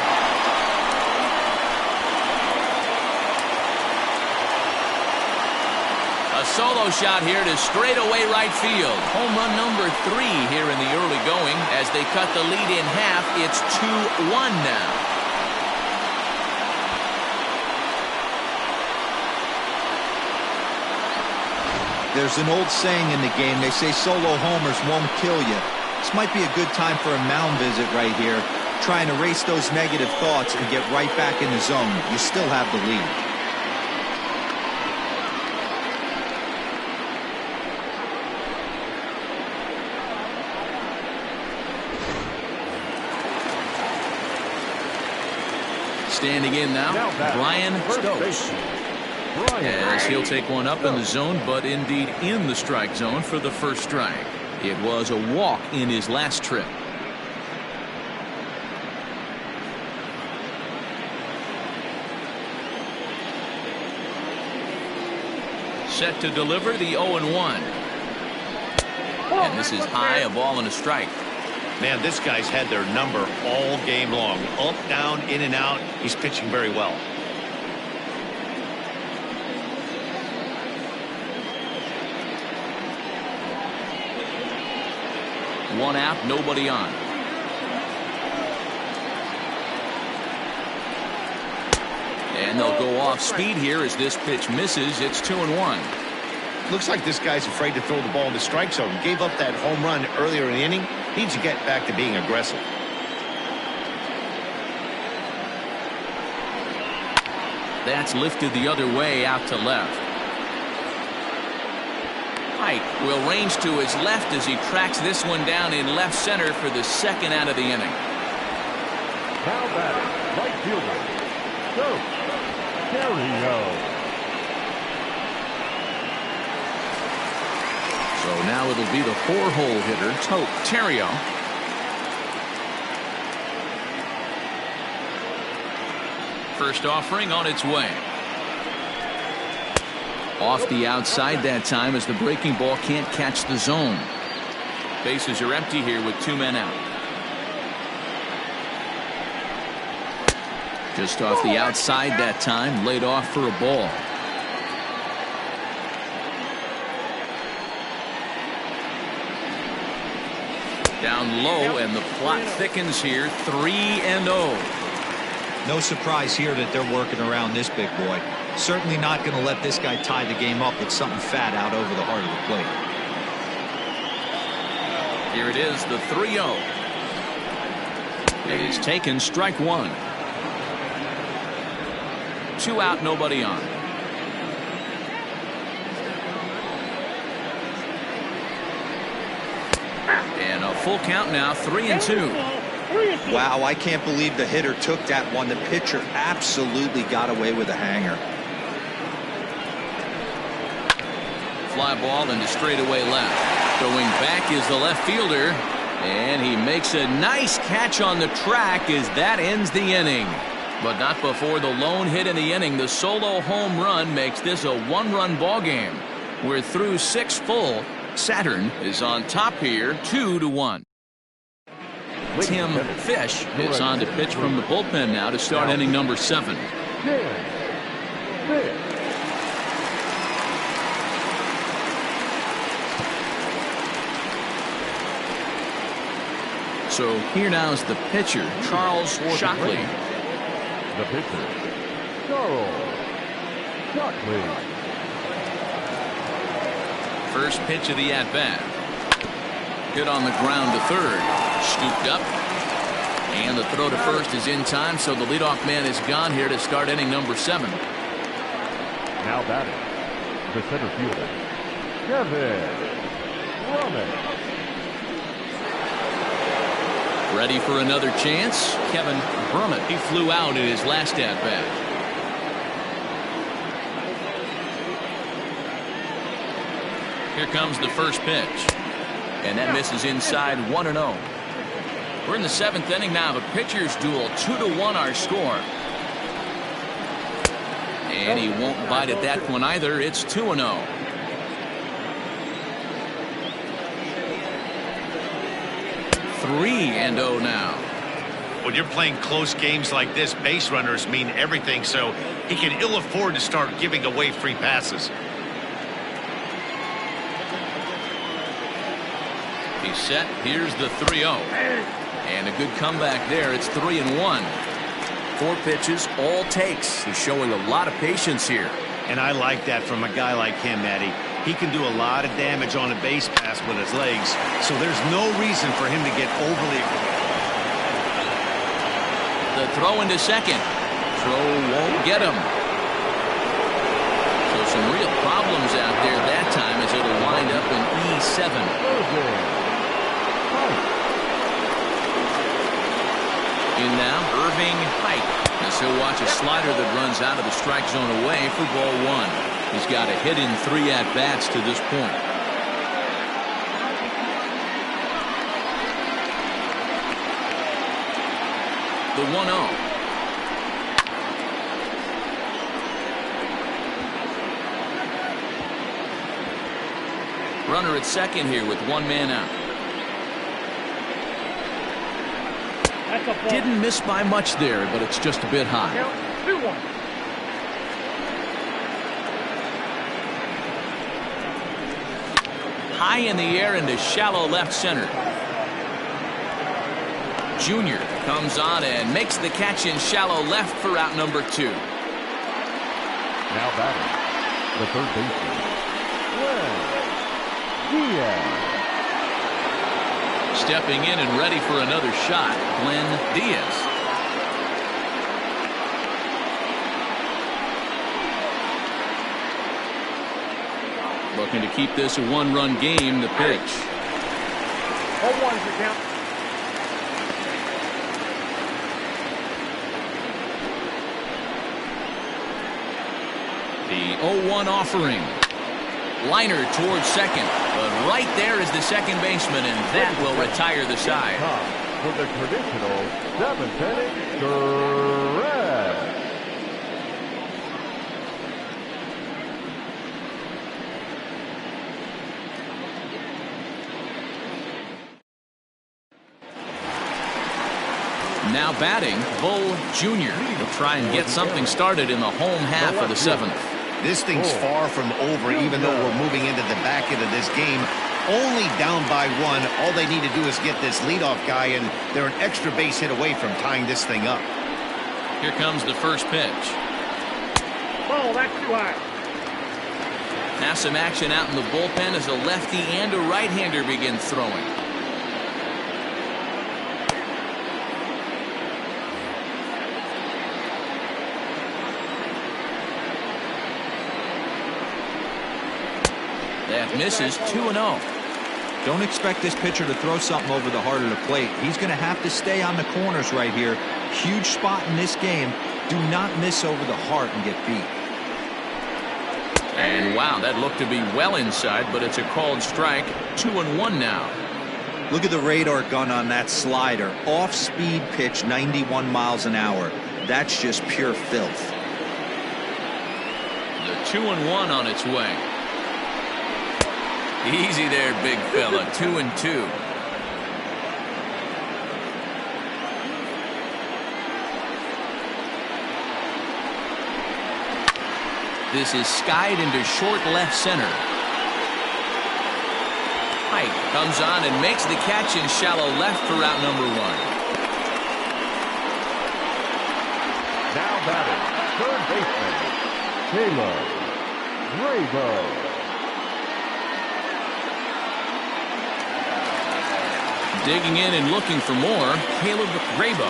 A solo shot here to straightaway right field. Home run number 3 here in the early going. As they cut the lead in half, it's 2-1 now. There's an old saying in the game. They say solo homers won't kill you. This might be a good time for a mound visit right here. Try and erase those negative thoughts and get right back in the zone. You still have the lead. Standing in now, Brian Stokes. As he'll take one up in the zone, but indeed in the strike zone for the first strike. It was a walk in his last trip. Set to deliver the 0-1. And this is high, a ball and a strike. Man, this guy's had their number all game long. Up, down, in and out. He's pitching very well. One out, nobody on. And they'll go off speed here as this pitch misses. It's 2-1. Looks like this guy's afraid to throw the ball in the strike zone. Gave up that home run earlier in the inning. needs to get back to being aggressive. That's lifted the other way out to left. Pike will range to his left as he tracks this one down in left center for the second out of the inning. Now batting, right fielder, Terrio. So now it'll be the 4-hole hitter, Terrio. First offering on its way. Off the outside that time as the breaking ball can't catch the zone. Bases are empty here with 2 men out. Just off the outside that time, laid off for a ball. Down low, and the plot thickens here. 3-0. No surprise here that they're working around this big boy. Certainly not going to let this guy tie the game up with something fat out over the heart of the plate. Here it is, the 3-0. It is taken, strike one. 2 out, nobody on. And a full count now, 3-2. Wow, I can't believe the hitter took that one. The pitcher absolutely got away with a hanger. Fly ball into straightaway left. Going back is the left fielder. And he makes a nice catch on the track as that ends the inning. But not before the lone hit in the inning. The solo home run makes this a 1-run ball game. We're through 6 full. Saturn is on top here, 2-1. Tim Fish is on to pitch from the bullpen now to start inning number 7. So here now is the pitcher, Charles Shockley. The pitcher, Charles Shockley. First pitch of the at-bat. Hit on the ground to third. Scooped up. And the throw to first is in time, so the leadoff man is gone here to start inning number 7. Now batting, the center fielder, Kevin Brummett. Ready for another chance. Kevin Brummett. He flew out in his last at-bat. Here comes the first pitch. And that misses inside, 1-0. We're in the 7th inning now of a pitcher's duel. 2-1 our score. And he won't bite at that one either. It's 2-0. Three and 0 now. When you're playing close games like this, base runners mean everything, so he can ill afford to start giving away free passes. He's set. Here's the 3-0. And a good comeback there. It's 3-1. 4 pitches, all takes. He's showing a lot of patience here. And I like that from a guy like him, Matty. He can do a lot of damage on a base pass with his legs, so there's no reason for him to get overly. The throw into second. Throw won't get him. So some real problems out there that time as it'll wind up in E7. In now, Irving Pike. As he'll watch a slider that runs out of the strike zone away for ball 1. He's got a hit in 3 at-bats to this point. The 1-0. Runner at second here with 1 man out. Didn't miss by much there, but it's just a bit high. 2-1. High in the air into shallow left center. Junior comes on and makes the catch in shallow left for out number 2. Now batting, the third baseman, Diaz. Stepping in and ready for another shot, Glenn Diaz. Looking to keep this a one-run game. The pitch. 0-1's the count. The 0-1 offering. Liner towards second, but right there is the second baseman, and that will retire the side. For the traditional 7th inning stretch. Now batting, Bull Jr. will try and get something started in the home half of the 7th. This thing's far from over, even though we're moving into the back end of this game. Only down by 1. All they need to do is get this leadoff guy, and they're an extra base hit away from tying this thing up. Here comes the first pitch. Ball, that's too high. Now some action out in the bullpen as a lefty and a right-hander begin throwing. That misses. 2-0. Don't expect this pitcher to throw something over the heart of the plate. He's going to have to stay on the corners right here. Huge spot in this game. Do not miss over the heart and get beat. And wow, that looked to be well inside, but it's a called strike. 2-1 now. Look at the radar gun on that slider. Off-speed pitch, 91 miles an hour. That's just pure filth. The 2-1 on its way. Easy there, big fella. 2-2. This is skied into short left center. Pike comes on and makes the catch in shallow left for out number 1. Now batting, third baseman, Caleb Bravo. Digging in and looking for more, Caleb Bravo.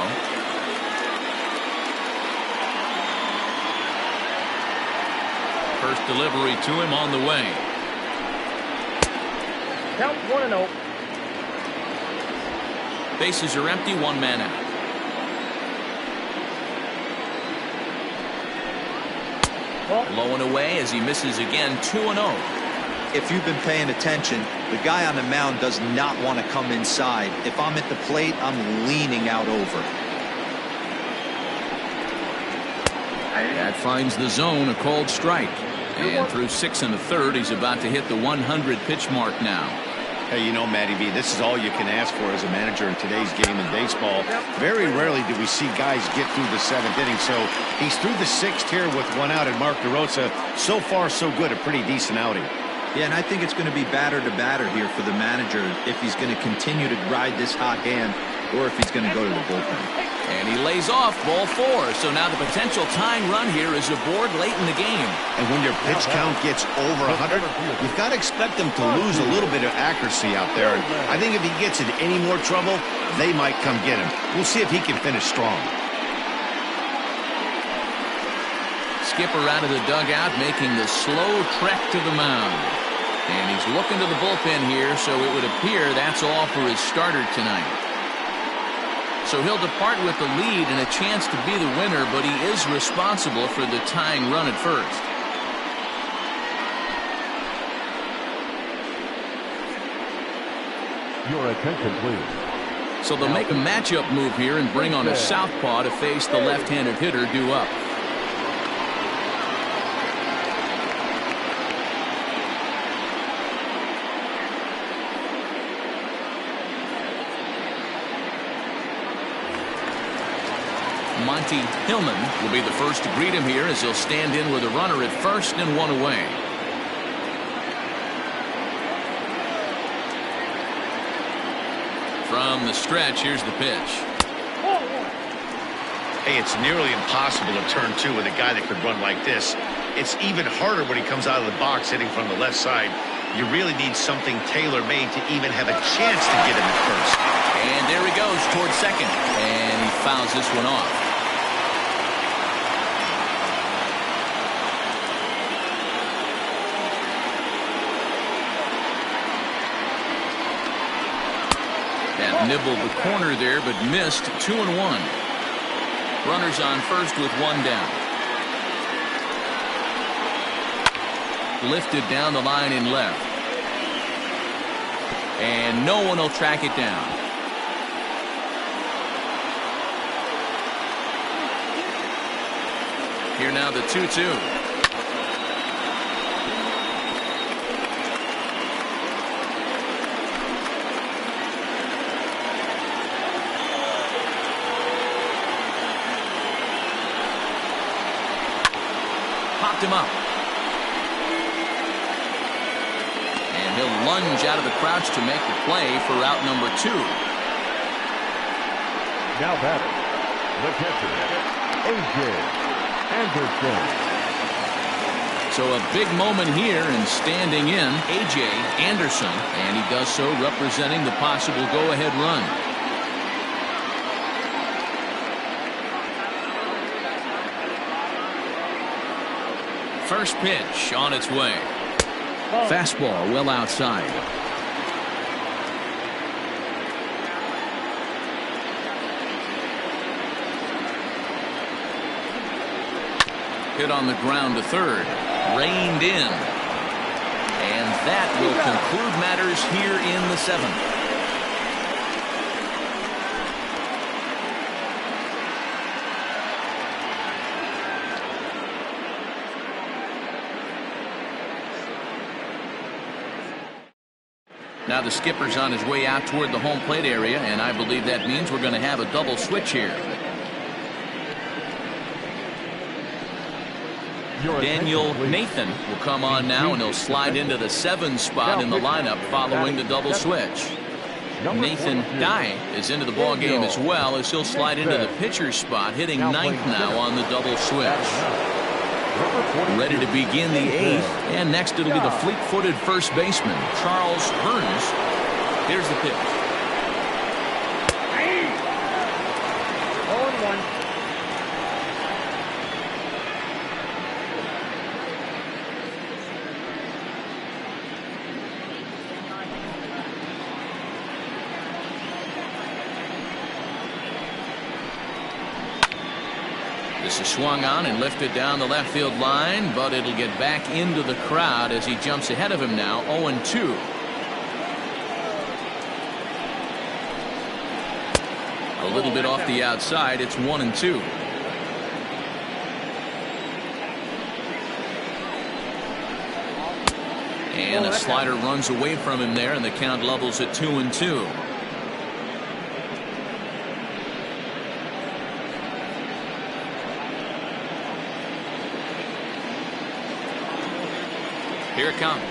First delivery to him on the way. Count 1-0. Bases are empty, 1 man out. Low and away as he misses again. 2-0. If you've been paying attention, the guy on the mound does not want to come inside. If I'm at the plate, I'm leaning out over. That finds the zone, a called strike. And through 6 1/3, he's about to hit the 100 pitch mark now. Hey, you know, Matty B, this is all you can ask for as a manager in today's game in baseball. Very rarely do we see guys get through the 7th inning. So he's through the 6th here with 1 out, and Mark DeRosa, so far so good, a pretty decent outing. Yeah, and I think it's going to be batter to batter here for the manager if he's going to continue to ride this hot hand or if he's going to go to the bullpen. And he lays off ball 4. So now the potential tying run here is aboard late in the game. And when your pitch count gets over 100, you've got to expect them to lose a little bit of accuracy out there. And I think if he gets in any more trouble, they might come get him. We'll see if he can finish strong. Skipper out of the dugout making the slow trek to the mound. And he's looking to the bullpen here, so it would appear that's all for his starter tonight. So he'll depart with the lead and a chance to be the winner, but he is responsible for the tying run at first. Your attention, please. So they'll make a matchup move here and bring on a southpaw to face the left-handed hitter due up. Monty Hillman will be the first to greet him here as he'll stand in with a runner at first and 1 away. From the stretch, here's the pitch. Hey, it's nearly impossible to turn 2 with a guy that could run like this. It's even harder when he comes out of the box hitting from the left side. You really need something tailor-made to even have a chance to get him at first. And there he goes towards second. And he fouls this one off. That nibbled the corner there, but missed. 2-1. Runners on first with one down. Lifted down the line in left. And no one will track it down. Here now the 2-2. Popped him up. And he'll lunge out of the crouch to make the play for route number 2. Now batting, the catcher, A.J. Anderson. So a big moment here, and standing in, A.J. Anderson, and he does so representing the possible go-ahead run. First pitch on its way. Fastball well outside. Hit on the ground to third. Reined in. And that will conclude matters here in the 7th. Now the skipper's on his way out toward the home plate area, and I believe that means we're going to have a double switch here. Daniel Nathan will come on now, and he'll slide into the 7 spot in the lineup following the double switch. Nathan Dye is into the ball game as well, as he'll slide into the pitcher spot, hitting 9th now on the double switch. Ready to begin the 8th, and next it'll be the fleet-footed first baseman, Charles Burns. Here's the pitch. 0-1. This is swung on and lifted down the left field line, but it'll get back into the crowd as he jumps ahead of him now, 0-2. A little bit off the outside. It's 1-2. And a slider runs away from him there, and the count levels at 2-2. Here it comes.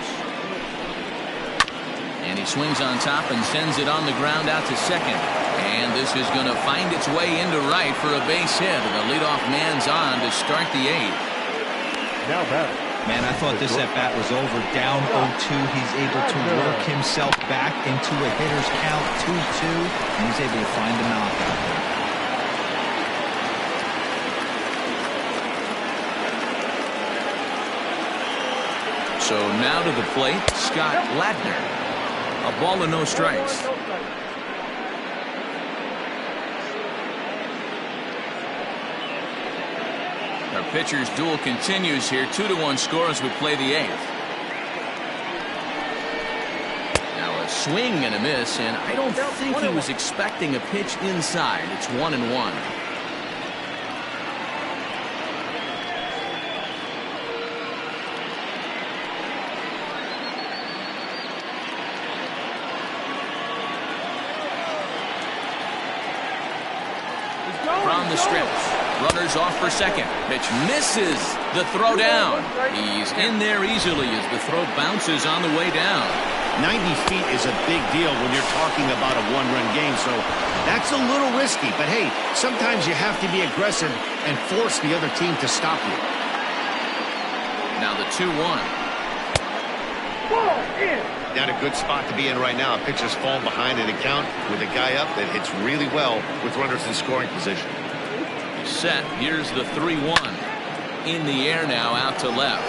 And he swings on top and sends it on the ground out to second. And this is going to find its way into right for a base hit. And the leadoff man's on to start the 8th. Now batter. Man, I thought this at-bat was over. Down 0-2. He's able to work himself back into a hitter's count, 2-2. And he's able to find the knockout there. So now to the plate, Scott Ladner. A ball and no strikes. Our pitcher's duel continues here. 2-1 score as we play the 8th. Now a swing and a miss, and I don't think he was expecting a pitch inside. It's 1-1. From the stretch, runners off for second. Pitch misses the throw down. He's in there easily as the throw bounces on the way down. 90 feet is a big deal when you're talking about a one-run game, so that's a little risky. But hey, sometimes you have to be aggressive and force the other team to stop you. Now the 2-1. Ball in. Not a good spot to be in right now. A pitcher's falling behind in a count with a guy up that hits really well with runners in scoring position. Set. Here's the 3-1. In the air now, out to left.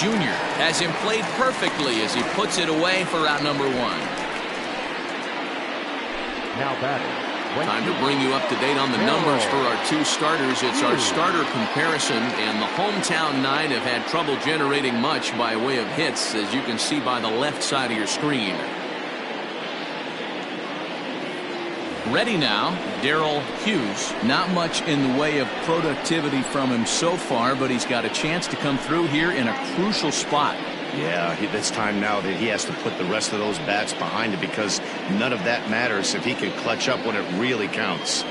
Junior has him played perfectly as he puts it away for out number 1. Now batting. Time to bring you up to date on the numbers for our 2 starters. It's our starter comparison, and the hometown Nine have had trouble generating much by way of hits, as you can see by the left side of your screen. Ready now, Darrell Hughes. Not much in the way of productivity from him so far, but he's got a chance to come through here in a crucial spot. Yeah, it's time now that he has to put the rest of those bats behind it, because none of that matters if he can clutch up when it really counts.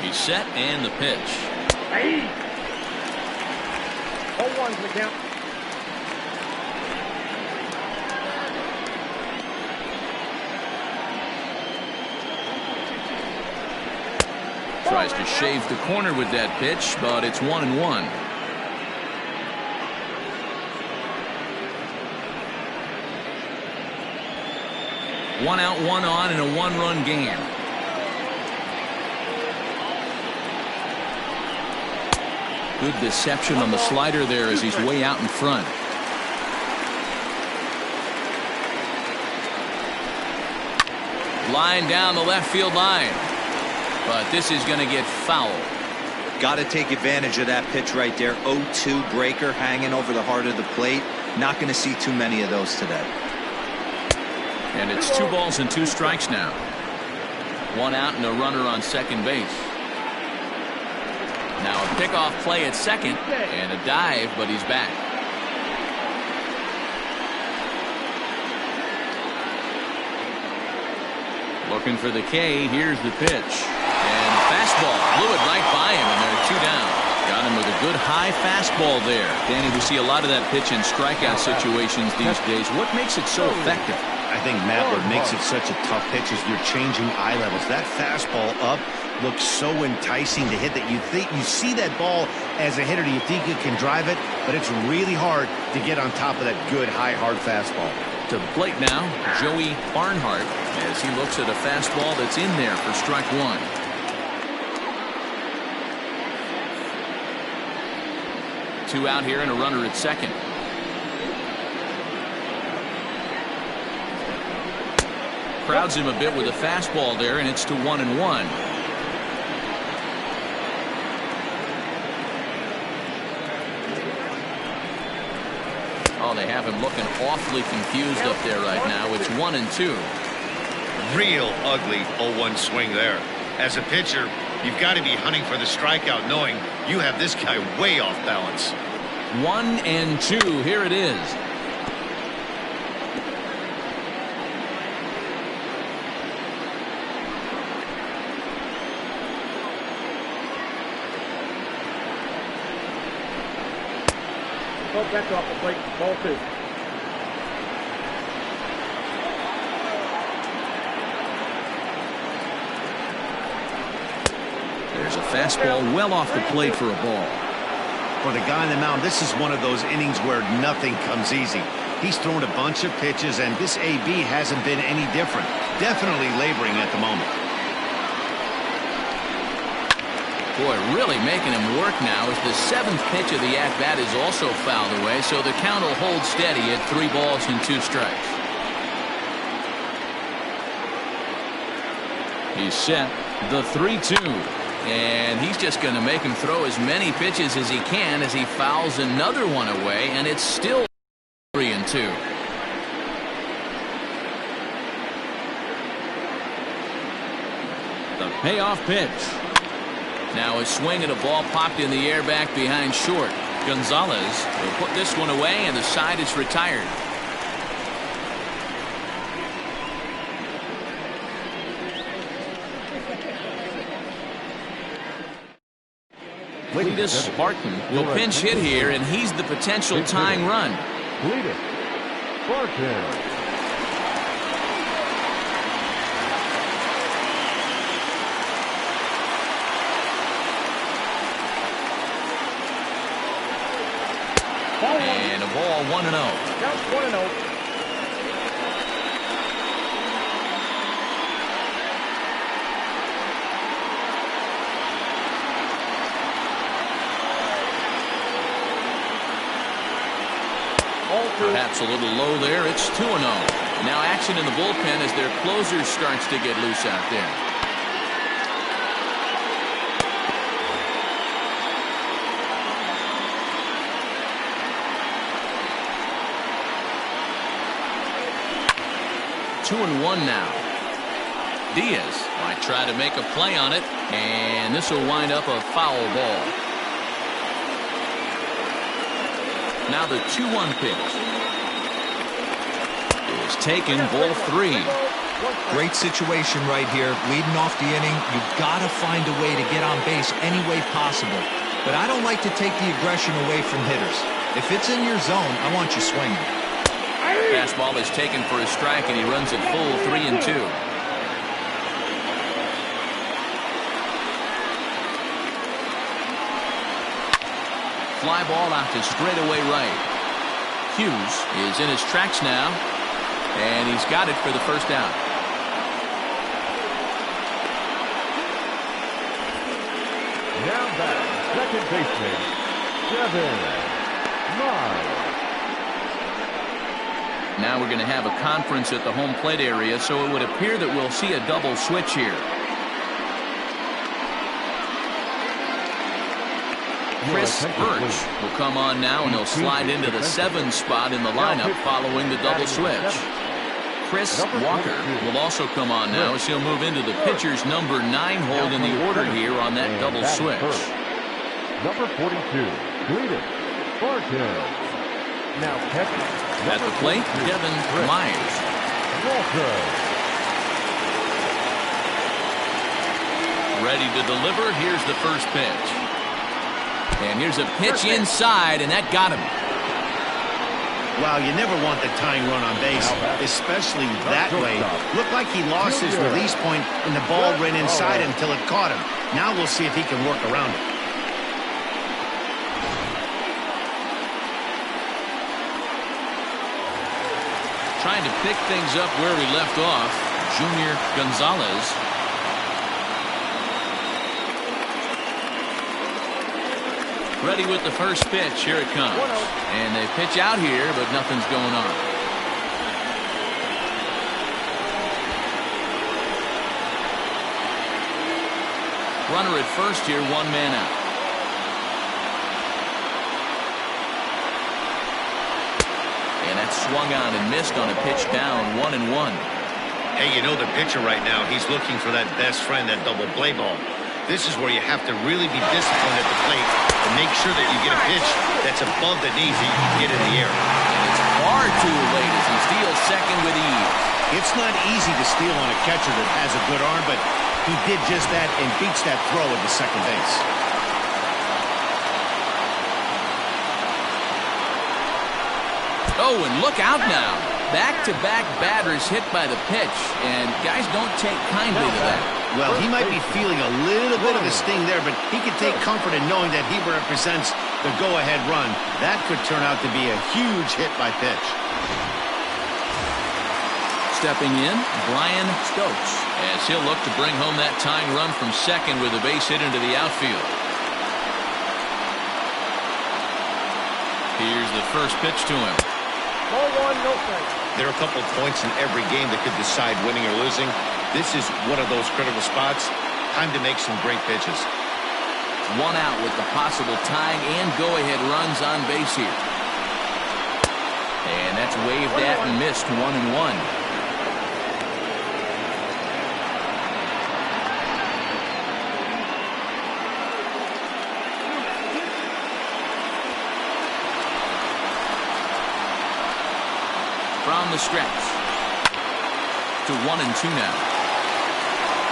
He's set, and the pitch. Hey. 0-1's the count. Tries to shave the corner with that pitch, but it's 1-1. One out, one on in a 1-run game. Good deception on the slider there as he's way out in front. Line down the left field line. But this is going to get foul. Got to take advantage of that pitch right there. 0-2 breaker hanging over the heart of the plate. Not going to see too many of those today. And it's 2 balls and 2 strikes now. 1 out and a runner on second base. Now a pickoff play at second and a dive, but he's back. Looking for the K. Here's the pitch. And fastball blew it right by him, and there are 2 down. Got him with a good high fastball there. Danny, we see a lot of that pitch in strikeout situations these days. What makes it so effective? I think, Matt, what makes it such a tough pitch is you're changing eye levels. That fastball up looks so enticing to hit that you think you see that ball as a hitter. You think you can drive it, but it's really hard to get on top of that good high hard fastball. To the plate now, Joey Barnhart, as he looks at a fastball that's in there for strike 1. Two out here and a runner at second. Crowds him a bit with a fastball there, and it's to 1-1. Oh, they have him looking awfully confused up there right now. It's 1-2. Real ugly 0-1 swing there. As a pitcher, you've got to be hunting for the strikeout, knowing you have this guy way off balance. 1-2. Here it is. That's off the plate. Ball 2. There's a fastball well off the plate for a ball. For the guy on the mound, this is one of those innings where nothing comes easy. He's thrown a bunch of pitches, and this AB hasn't been any different. Definitely laboring at the moment. Boy, really making him work now as the 7th pitch of the at-bat is also fouled away, so the count will hold steady at 3 balls and 2 strikes. He's set, the 3-2, and he's just going to make him throw as many pitches as he can as he fouls another one away, and it's still 3-2. The payoff pitch. Now a swing and a ball popped in the air back behind short. Gonzalez will put this one away, and the side is retired. Cletus Barton will pinch hit here, and he's the potential tying run. Cletus Barton. And a ball 1-0. Count 1-0. Perhaps a little low there. It's 2-0. Now action in the bullpen as their closer starts to get loose out there. Two and one now. Diaz might try to make a play on it, and this will wind up a foul ball. Now the 2-1 pitch is taken, ball 3. Great situation right here. Leading off the inning, you've got to find a way to get on base any way possible. But I don't like to take the aggression away from hitters. If it's in your zone, I want you swinging. Fastball is taken for a strike, and he runs it full 3-2. Fly ball out to straightaway right. Hughes is in his tracks now, and he's got it for the first out. Now back, second baseman, Kevin Miles. Now we're going to have a conference at the home plate area, so it would appear that we'll see a double switch here. Chris Birch will come on now, and he'll slide into the 7 spot in the lineup following the double switch. Chris Walker will also come on now as he'll move into the pitcher's number 9 hold in the order here on that double switch. Number 42, Cletus Barton. Now Kevin. At the plate, Devin Myers. Ready to deliver. Here's the first pitch. And here's a pitch inside, and that got him. Wow, you never want the tying run on base, especially that way. Looked like he lost his release point, and the ball ran inside until it caught him. Now we'll see if he can work around it. Trying to pick things up where we left off, Junior Gonzalez. Ready with the first pitch. Here it comes. And they pitch out here, but nothing's going on. Runner at first here, 1 man out. And that's swung on and missed on a pitch down, 1-1. Hey, you know the pitcher right now, he's looking for that best friend, that double play ball. This is where you have to really be disciplined at the plate and make sure that you get a pitch that's above the knees that you can get in the air. And it's far too late as he steals second with ease. It's not easy to steal on a catcher that has a good arm, but he did just that and beats that throw at the second base. Oh, and look out now. Back-to-back batters hit by the pitch, and guys don't take kindly to that. Well, he might be feeling a little bit of a sting there, but he can take comfort in knowing that he represents the go-ahead run. That could turn out to be a huge hit by pitch. Stepping in, Brian Stokes, as he'll look to bring home that tying run from second with a base hit into the outfield. Here's the first pitch to him. Ball 1, no strike. There are a couple of points in every game that could decide winning or losing. This is one of those critical spots. Time to make some great pitches. 1 out with the possible tying and go-ahead runs on base here. And that's waved at and missed, 1-1. From the stretch to 1-2 now.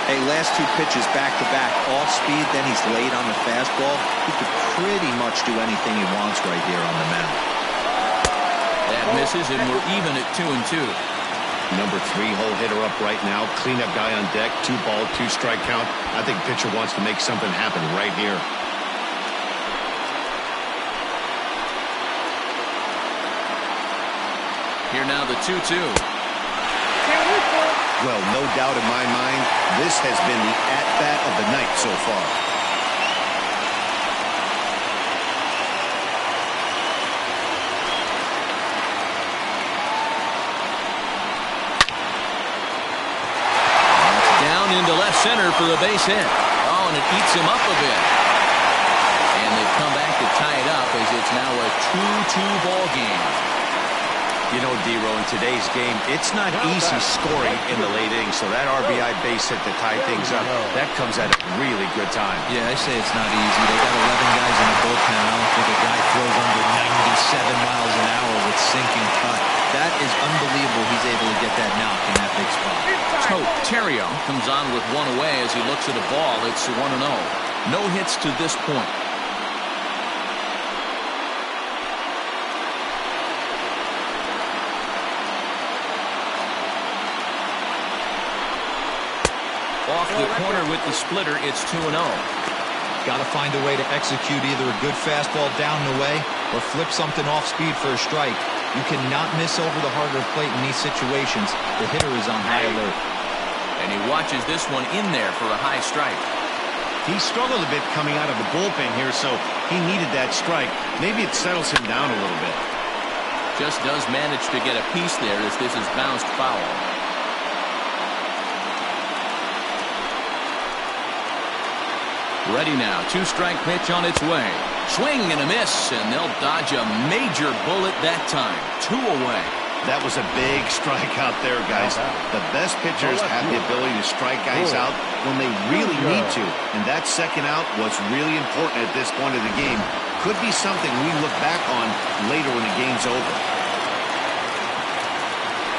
Hey, last 2 pitches back-to-back, off speed, then he's late on the fastball. He could pretty much do anything he wants right here on the mound. That misses, and we're even at 2-2. Number 3 hole hitter up right now. Cleanup guy on deck. 2 ball, 2 strike count. I think pitcher wants to make something happen right here. Here now the 2-2. Well, no doubt in my mind, this has been the at-bat of the night so far. Into left center for a base hit. Oh, and it eats him up a bit. And they've come back to tie it up as it's now a 2-2 ball game. You know, D-Row, in today's game, it's not easy scoring in the late innings, so that RBI base hit to tie things up, that comes at a really good time. Yeah, I say it's not easy. They got 11 guys in the bullpen. I don't think a guy throws under 97 miles an hour with sinking cut. That is unbelievable he's able to get that knock in that big spot. Terrio comes on with one away as he looks at a ball. It's 1-0. No hits to this point. Off the corner with the splitter, it's 2-0. Got to find a way to execute either a good fastball down the way or flip something off speed for a strike. You cannot miss over the harder plate in these situations. The hitter is on high alert. And he watches this one in there for a high strike. He struggled a bit coming out of the bullpen here, so he needed that strike. Maybe it settles him down a little bit. Just does manage to get a piece there as this is bounced foul. Ready now. 2-strike pitch on its way. Swing and a miss, and they'll dodge a major bullet that time. 2 away. That was a big strike out there, guys. The best pitchers have the ability to strike guys out when they really need to. And that second out was really important at this point of the game. Could be something we look back on later when the game's over.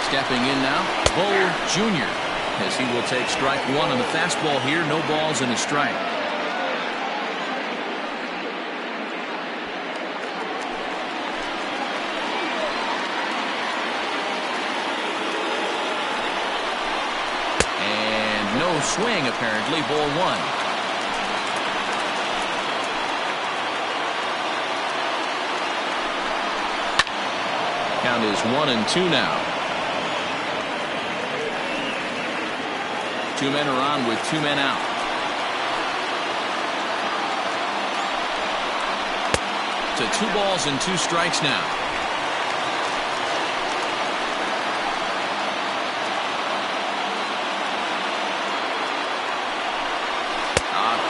Stepping in now, Bo Jr. as he will take strike 1 on the fastball here. No balls and a strike. No swing, apparently. Ball 1. Count is 1-2 now. 2 men are on with 2 men out. To 2 balls and 2 strikes now.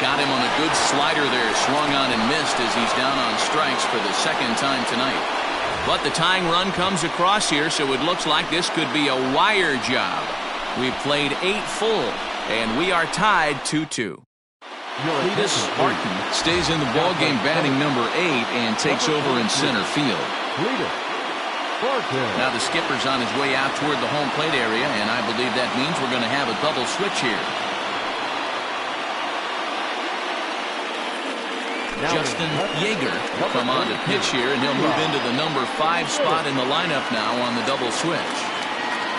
Got him on a good slider there, swung on and missed as he's down on strikes for the second time tonight. But the tying run comes across here, so it looks like this could be a wire job. We've played 8 full, and we are tied 2-2. This Martin stays in the ballgame batting number 8 and takes over in center field. Now the skipper's on his way out toward the home plate area, and I believe that means we're going to have a double switch here. Justin Yeager will come on to pitch here, and he'll move into the number 5 spot in the lineup now on the double switch.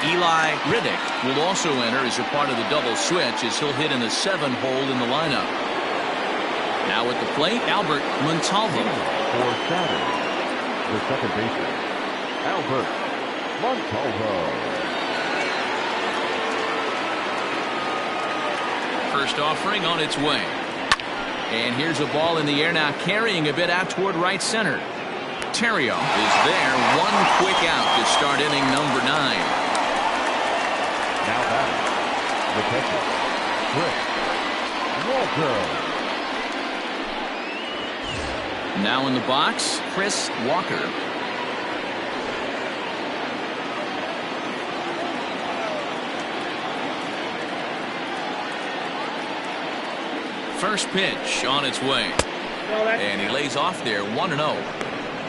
Eli Riddick will also enter as a part of the double switch as he'll hit in the 7 hole in the lineup. Now at the plate, Albert Montalvo. For Saturn, the second baseman, Albert Montalvo. First offering on its way. And here's a ball in the air now, carrying a bit out toward right center. Terrio is there. 1 quick out to start inning number 9. Now batting, the catcher, Chris Walker. Now in the box, Chris Walker. First pitch on its way. And he lays off there, 1-0.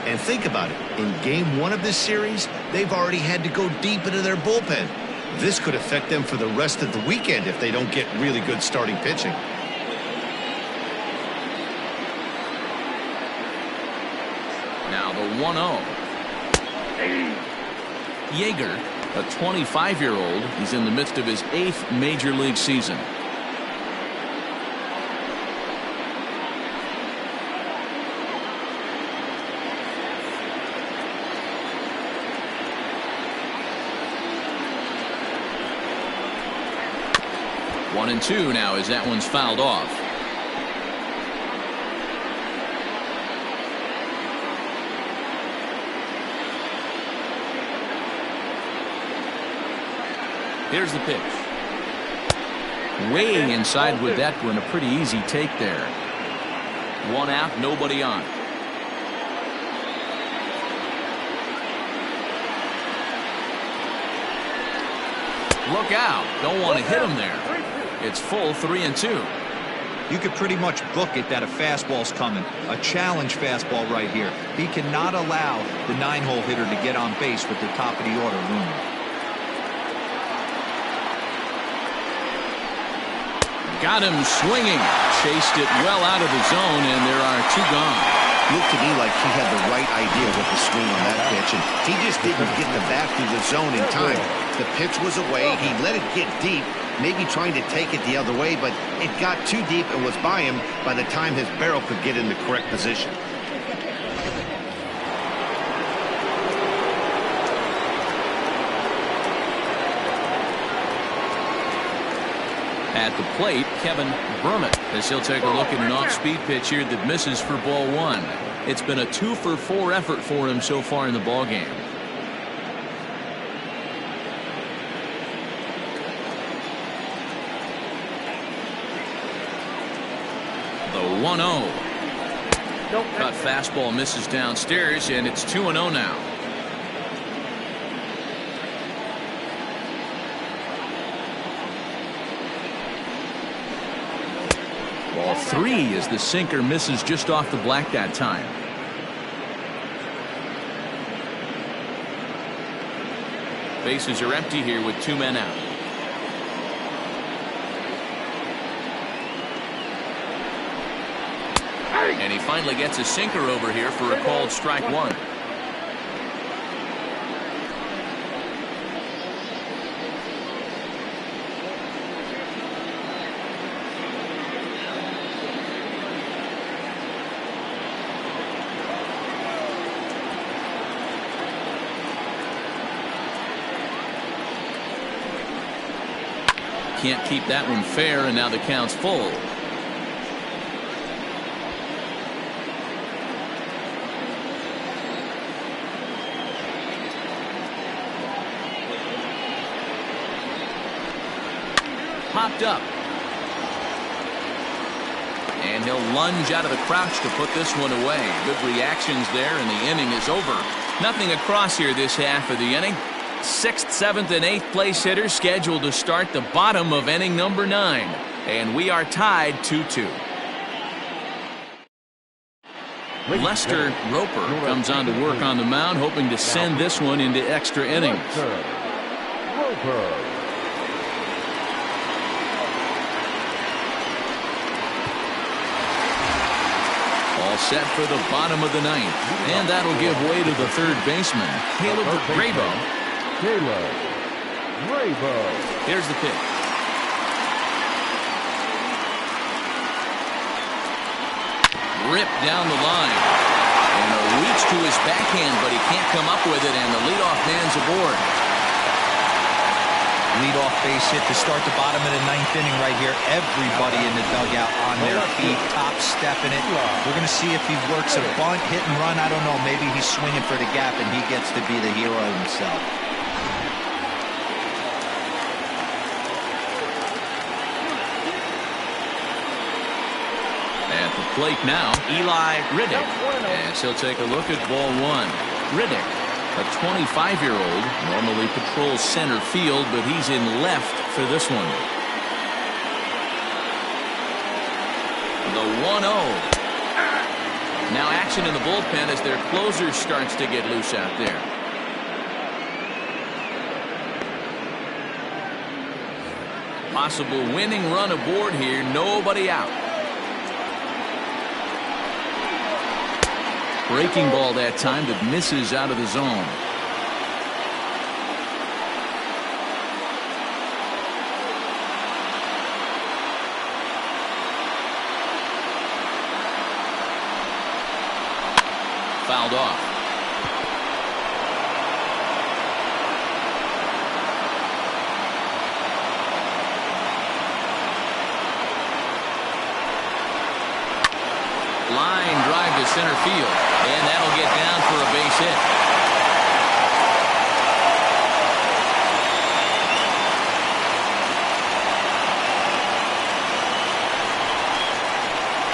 And think about it. In game 1 of this series, they've already had to go deep into their bullpen. This could affect them for the rest of the weekend if they don't get really good starting pitching. Now the 1-0. Yeager, a 25-year-old, he's in the midst of his 8th major league season. 1-2 now as that one's fouled off. Here's the pitch. Way inside with that one. A pretty easy take there. 1 out, nobody on. Look out. Don't want to hit him there. It's full 3-2. You could pretty much book it that a fastball's coming. A challenge fastball right here. He cannot allow the 9-hole hitter to get on base with the top of the order looming. Got him swinging. Chased it well out of the zone, and there are 2 gone. Looked to me like he had the right idea with the swing on that pitch, and he just didn't get the bat through the zone in time. The pitch was away. He let it get deep, maybe trying to take it the other way, but it got too deep and was by him by the time his barrel could get in the correct position. At the plate, Kevin Brummett, as he'll take a look at an off-speed pitch here that misses for ball 1. It's been a 2-for-4 effort for him so far in the ballgame. The 1-0. Cut fastball misses downstairs, and it's 2-0 now. Ball 3 as the sinker misses just off the black that time. Bases are empty here with 2 men out. And he finally gets a sinker over here for a called strike 1. Can't keep that one fair, and now the count's full. Popped up. And he'll lunge out of the crouch to put this one away. Good reactions there, and the inning is over. Nothing across here this half of the inning. 6th, 7th, and 8th place hitters scheduled to start the bottom of inning number 9. And we are tied 2-2. Lester Roper comes on to work on the mound, hoping to send this one into extra innings. All set for the bottom of the 9th. And that'll give way to the 3rd baseman, Caleb Grabo. Here's the pitch. Ripped down the line. And a reach to his backhand, but he can't come up with it, and the leadoff man's aboard. Leadoff base hit to start the bottom of the 9th inning right here. Everybody in the dugout on their feet, top stepping it. We're going to see if he works a bunt, hit and run. I don't know. Maybe he's swinging for the gap, and he gets to be the hero himself. At the plate now, Eli Riddick, as he'll take a look at ball 1. Riddick, a 25-year-old, normally patrols center field, but he's in left for this one. The 1-0. Now action in the bullpen as their closer starts to get loose out there. Possible winning run aboard here, nobody out. Breaking ball that time that misses out of the zone. Fouled off. Line drive to center field, and that'll get down for a base hit.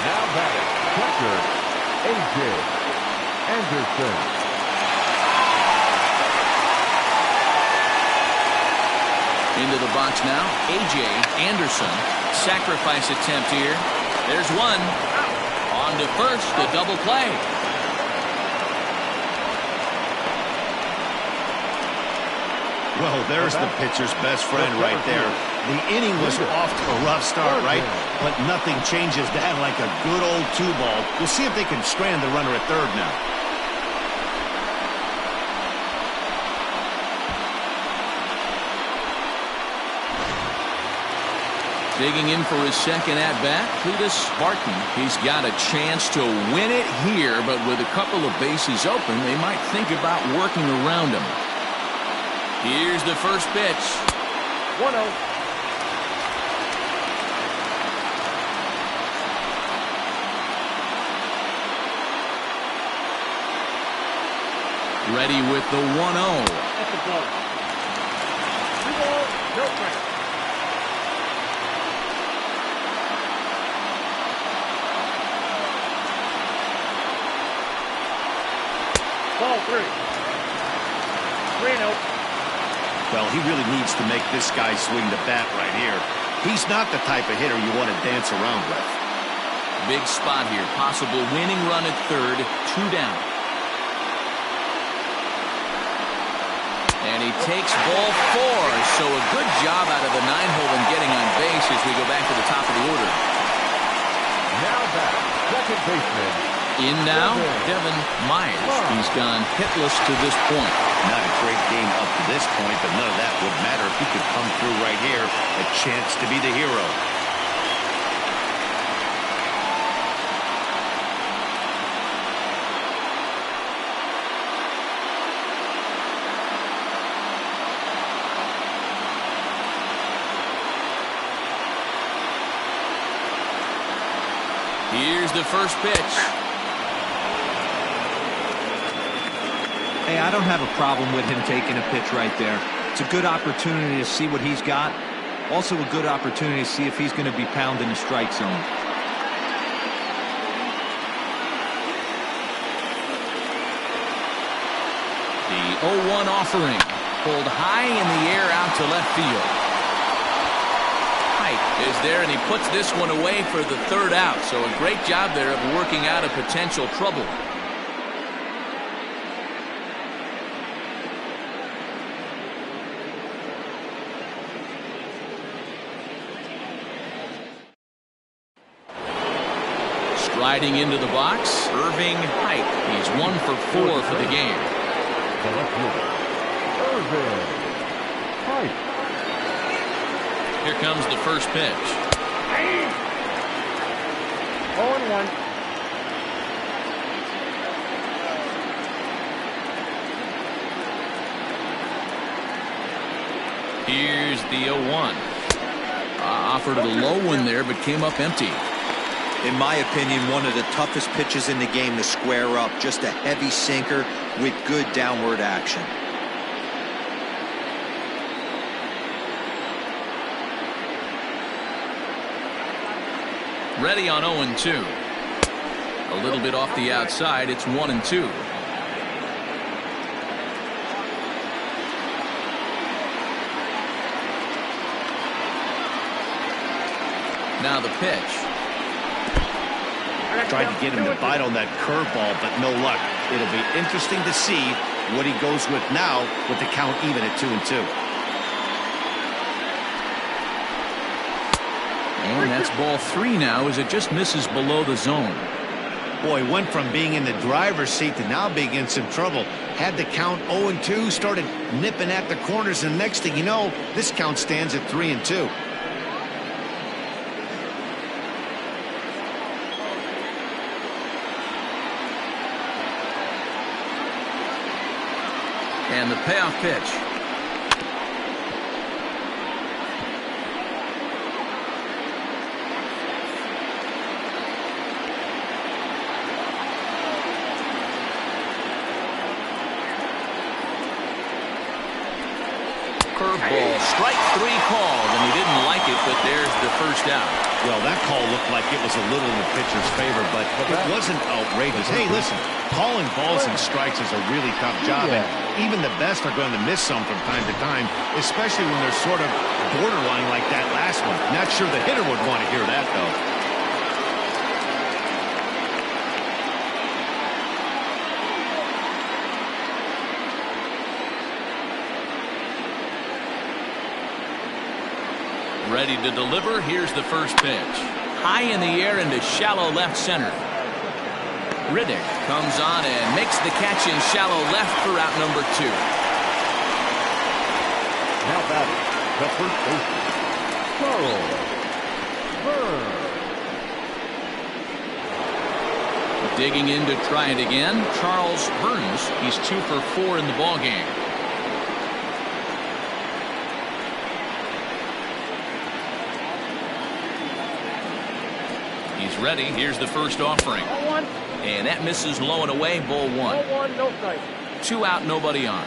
Now batting, catcher, A.J. Anderson. Into the box now, A.J. Anderson. Sacrifice attempt here. There's one. On to first, a double play. Well, there's the pitcher's best friend right there. The inning was off to a rough start, right? But nothing changes that like a good old 2-ball. We'll see if they can strand the runner at third now. Digging in for his second at-bat, Cletus Barton. He's got a chance to win it here, but with a couple of bases open, they might think about working around him. Here's the first pitch. 1-0. Ready with the 1-0. At the ball. 2-ball, no strike. Ball 3. 3-0. Well, he really needs to make this guy swing the bat right here. He's not the type of hitter you want to dance around with. Big spot here. Possible winning run at third. 2 down. And he takes ball 4. So a good job out of the 9-hole in getting on base as we go back to the top of the order. Now back, second baseman. In now, Devin Myers. He's gone hitless to this point. Not a great game up to this point, but none of that would matter if he could come through right here. A chance to be the hero. Here's the first pitch. Hey, I don't have a problem with him taking a pitch right there. It's a good opportunity to see what he's got. Also a good opportunity to see if he's going to be pounding the strike zone. The 0-1 offering. Pulled high in the air out to left field. Height is there, and he puts this one away for the third out. So a great job there of working out a potential trouble. Striding into the box, Irving Height. He's 1 for 4 for the game. The left fielder, Irving Height. Here comes the first pitch. 0-1. Here's the 0-1. Offered a low one there, but came up empty. In my opinion, one of the toughest pitches in the game to square up. Just a heavy sinker with good downward action. Ready on 0-2. A little bit off the outside. It's 1-2. Now the pitch. Tried to get him to bite on that curveball, but no luck. It'll be interesting to see what he goes with now with the count even at 2-2. And that's ball 3 now as it just misses below the zone. Boy, went from being in the driver's seat to now being in some trouble. Had the count 0-2, started nipping at the corners, and next thing you know, this count stands at 3-2. And the payoff pitch. Curveball, strike three called, and he didn't like it, but there's the first out. Well, that call looked like it was a little in the pitcher's favor, but it wasn't outrageous. Hey, listen, calling balls and strikes is a really tough job, and even the best are going to miss some from time to time, especially when they're sort of borderline like that last one. Not sure the hitter would want to hear that, though. Ready to deliver. Here's the first pitch. High in the air into shallow left center. Riddick comes on and makes the catch in shallow left for out number 2. Now batting, the first baseman, Charles Burns. Digging in to try it again, Charles Burns. He's 2 for 4 in the ballgame. He's ready. Here's the first offering. And that misses low and away. Ball 1. No strike. 2 out, nobody on.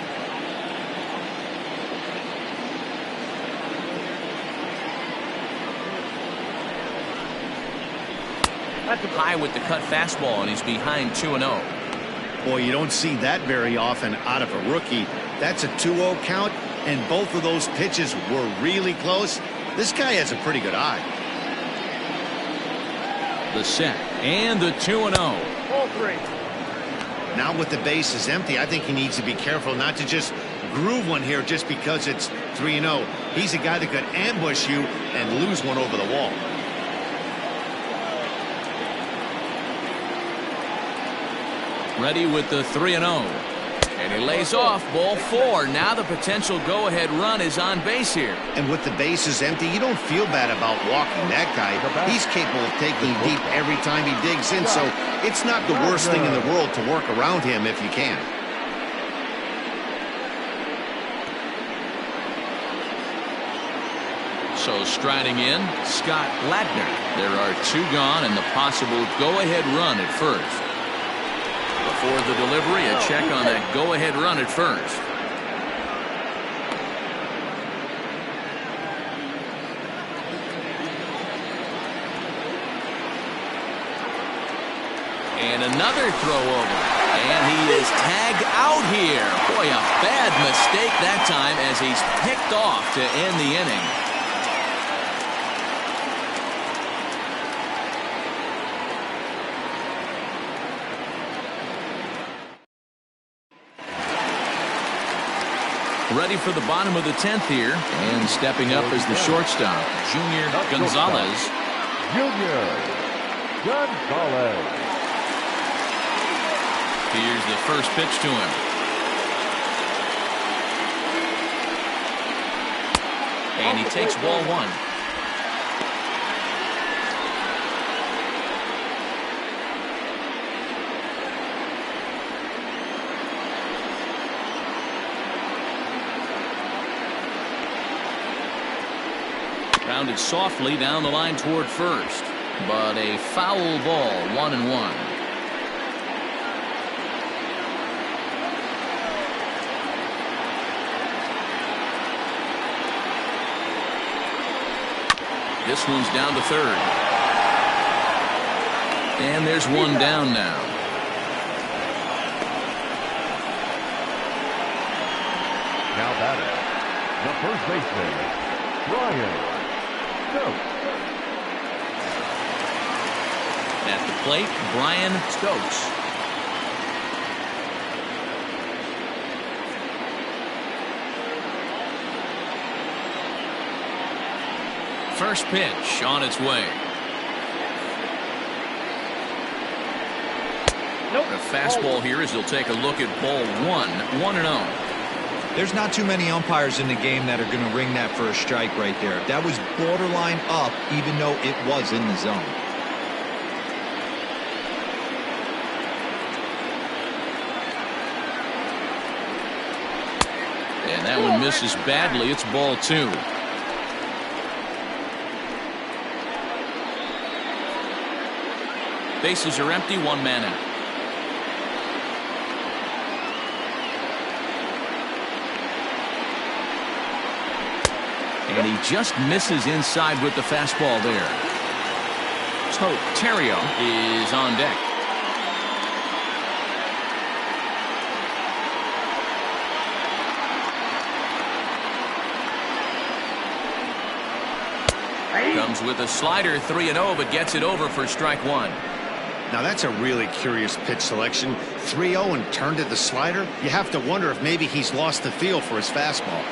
High with the cut fastball, and he's behind 2-0. Boy, you don't see that very often out of a rookie. That's a 2-0 count, and both of those pitches were really close. This guy has a pretty good eye. The set and the 2-0. Ball 3. Now with the bases empty, I think he needs to be careful not to just groove one here just because it's 3-0. He's a guy that could ambush you and lose one over the wall. Ready with the 3-0. And he lays off. Ball 4. Now the potential go-ahead run is on base here. And with the bases empty, you don't feel bad about walking that guy. He's capable of taking deep every time he digs in, so it's not the worst thing in the world to work around him if you can. So striding in, Scott Ladner. There are 2 gone and the possible go-ahead run at first. Before the delivery, a check on that go-ahead run at first. And another throw over. And he is tagged out here. Boy, a bad mistake that time as he's picked off to end the inning. Ready for the bottom of the 10th here, and stepping up as the shortstop, Junior Gonzalez. Junior Gonzalez. Here's the first pitch to him. And he takes ball 1. Rounded softly down the line toward first, but a foul ball, 1-1. This one's down to third. And there's one down now. Now batting, the first baseman, Brian. At the plate, Brian Stokes. First pitch on its way. A fastball here as he'll take a look at ball 1, 1-0. There's not too many umpires in the game that are going to ring that for a strike right there. That was borderline up, even though it was in the zone. And that one misses badly. It's ball 2. Bases are empty, 1 man out. And he just misses inside with the fastball there. Terrio is on deck. Comes with a slider, 3-0, but gets it over for strike one. Now that's a really curious pitch selection. 3-0 and turned to the slider. You have to wonder if maybe he's lost the feel for his fastball.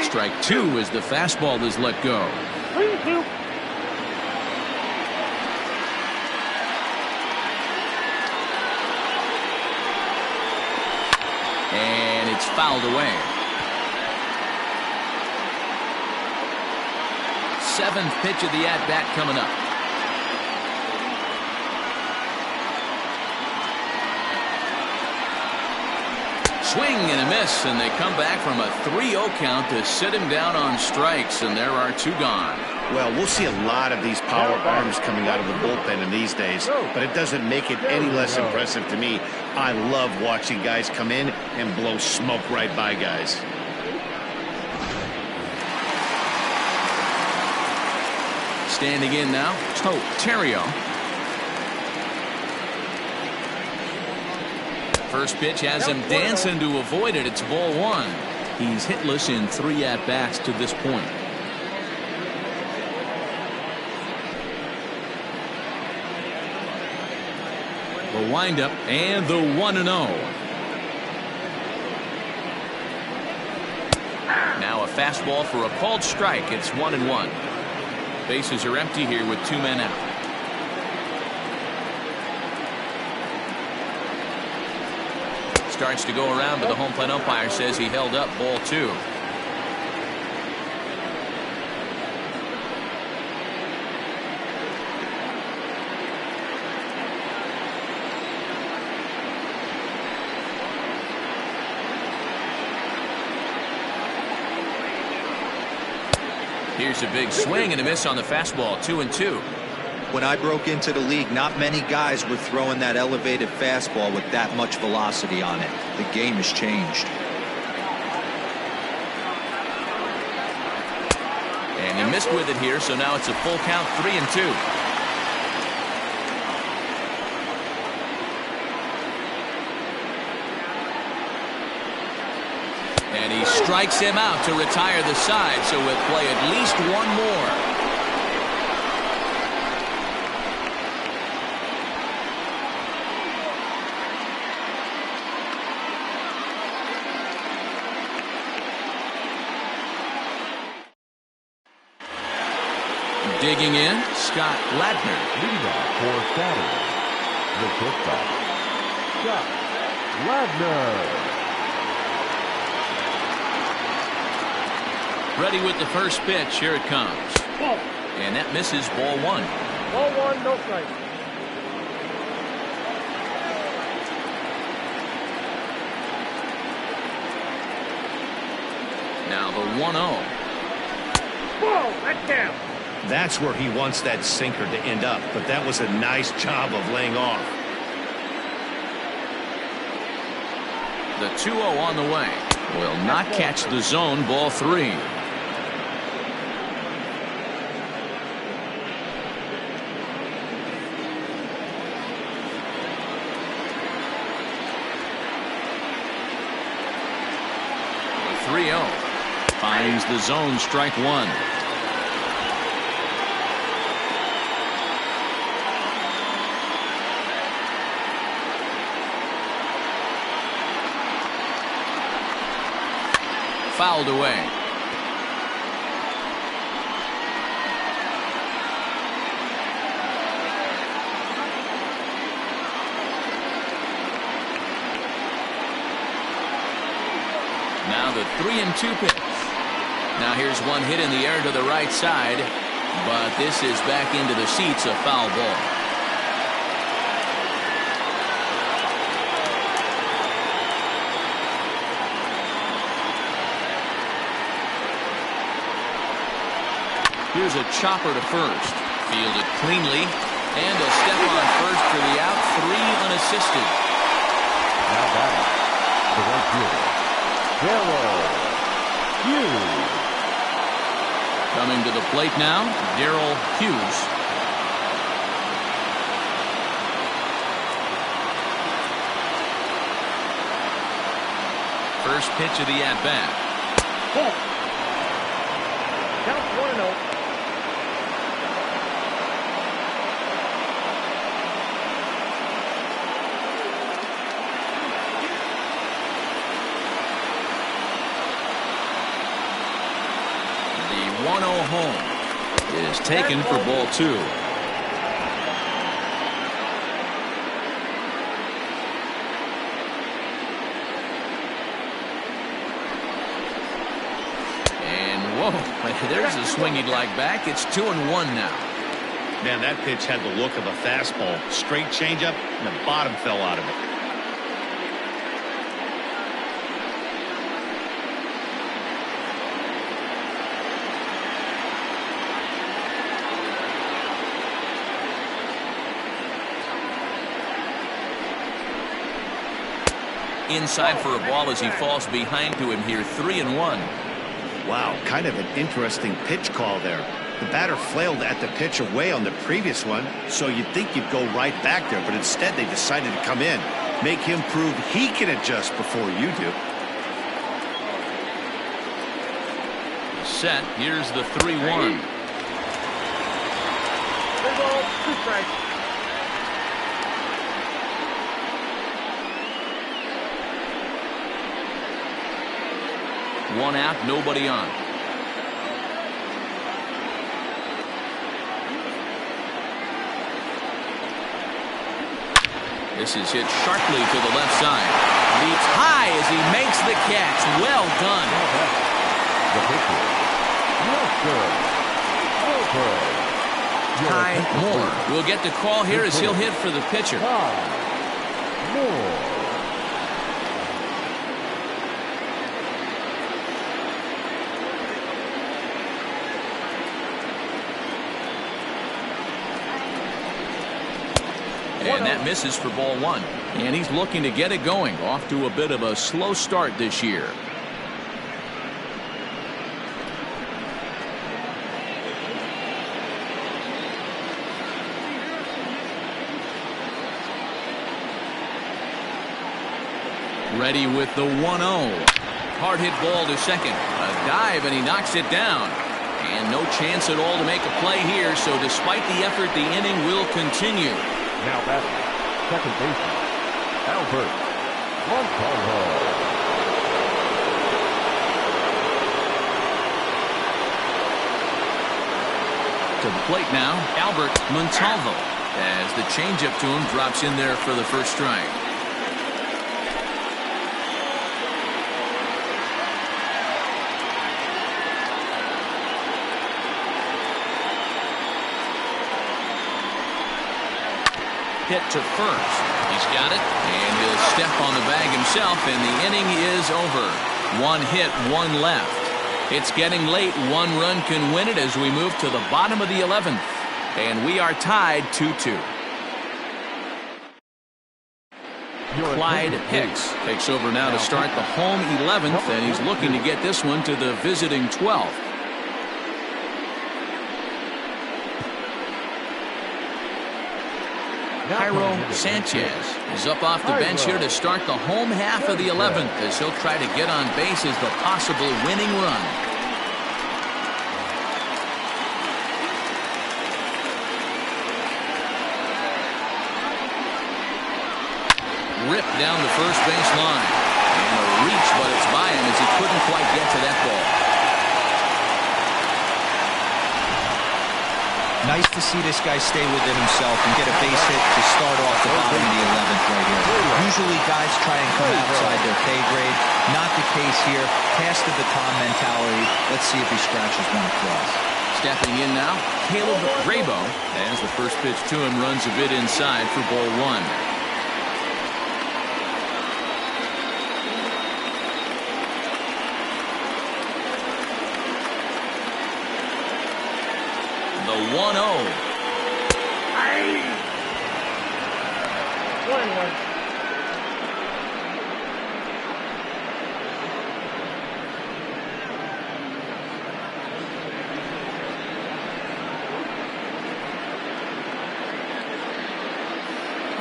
Strike two as the fastball is let go. And it's fouled away. Seventh pitch of the at-bat coming up. Swing and a miss, and they come back from a 3-0 count to sit him down on strikes, and there are two gone. Well, we'll see a lot of these power arms coming out of the bullpen in these days, but it doesn't make it any less impressive to me. I love watching guys come in and blow smoke right by guys. Standing in now, Terrio. First pitch has him dancing to avoid it. It's ball one. He's hitless in 3 at-bats to this point. The windup and the 1-0. Now a fastball for a called strike. It's 1-1. Bases are empty here with 2 men out. Starts to go around, but the home plate umpire says he held up, ball 2. Here's a big swing and a miss on the fastball, 2-2. When I broke into the league, not many guys were throwing that elevated fastball with that much velocity on it. The game has changed. And he missed with it here, so now it's a full count, 3-2. And he strikes him out to retire the side, so we'll play at least one more. Digging in, Scott Ladner. Leading off for Saturn, the shortstop, Scott Ladner. Ready with the first pitch. Here it comes. And that misses, ball 1. Ball 1, no strike. Now the 1-0. Whoa, that's down. That's where he wants that sinker to end up, but that was a nice job of laying off. The 2-0 on the way. Will not catch the zone, ball 3. The 3-0 finds the zone, strike 1. Fouled away. Now the 3-2 pitch. Now here's one hit in the air to the right side, but this is back into the seats, a foul ball. Here's a chopper to first. Fielded cleanly. And a step on first for the out. 3 unassisted. plate now, Darrell Hughes. First pitch of the at-bat. Ball. Count 1-0. The 1-0 home is taken for ball 2. Whoa, there's a swing he'd like back. It's 2-1 now. Man, that pitch had the look of a fastball. Straight changeup, and the bottom fell out of it. Inside for a ball as he falls behind to him here. 3-1. Wow, kind of an interesting pitch call there. The batter flailed at the pitch away on the previous one, so you'd think you'd go right back there, but instead they decided to come in, make him prove he can adjust before you do. Set. Here's the 3-1. 2 strikes. One out, nobody on. This is hit sharply to the left side. Leaps high as he makes the catch. Well done. Ty Moore will get the call here as he'll hit for the pitcher. And that misses for ball 1. And he's looking to get it going. Off to a bit of a slow start this year. Ready with the 1-0. Hard hit ball to second. A dive and he knocks it down. And no chance at all to make a play here. So despite the effort, the inning will continue. Now batting, second baseman, Albert Montalvo. To the plate now, Albert Montalvo, as the changeup to him drops in there for the first strike. Hit to first. He's got it, and he'll step on the bag himself, and the inning is over. One hit, one left. It's getting late. One run can win it as we move to the bottom of the 11th, and we are tied 2-2. Clyde Hicks takes over now to start the home 11th, and he's looking to get this one to the visiting 12th. Jairo Sanchez is up off the bench here to start the home half of the 11th as he'll try to get on base as the possible winning run. Ripped down the first base line. And a reach, but it's by him as he couldn't quite get to that ball. Nice to see this guy stay within himself and get a base hit to start off the bottom of the 11th right here. Usually guys try and come outside their pay grade. Not the case here. Pass the baton mentality. Let's see if he scratches one across. Stepping in now, Caleb Grabo, as the first pitch to him runs a bit inside for ball 1. The 1-0. 1-1.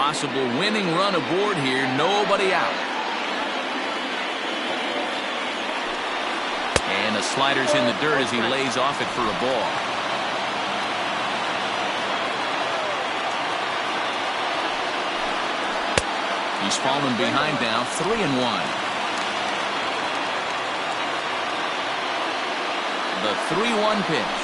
Possible winning run aboard here. Nobody out. And the slider's in the dirt as he lays off it for a ball. He's fallen behind now, 3-1. The 3-1 pitch.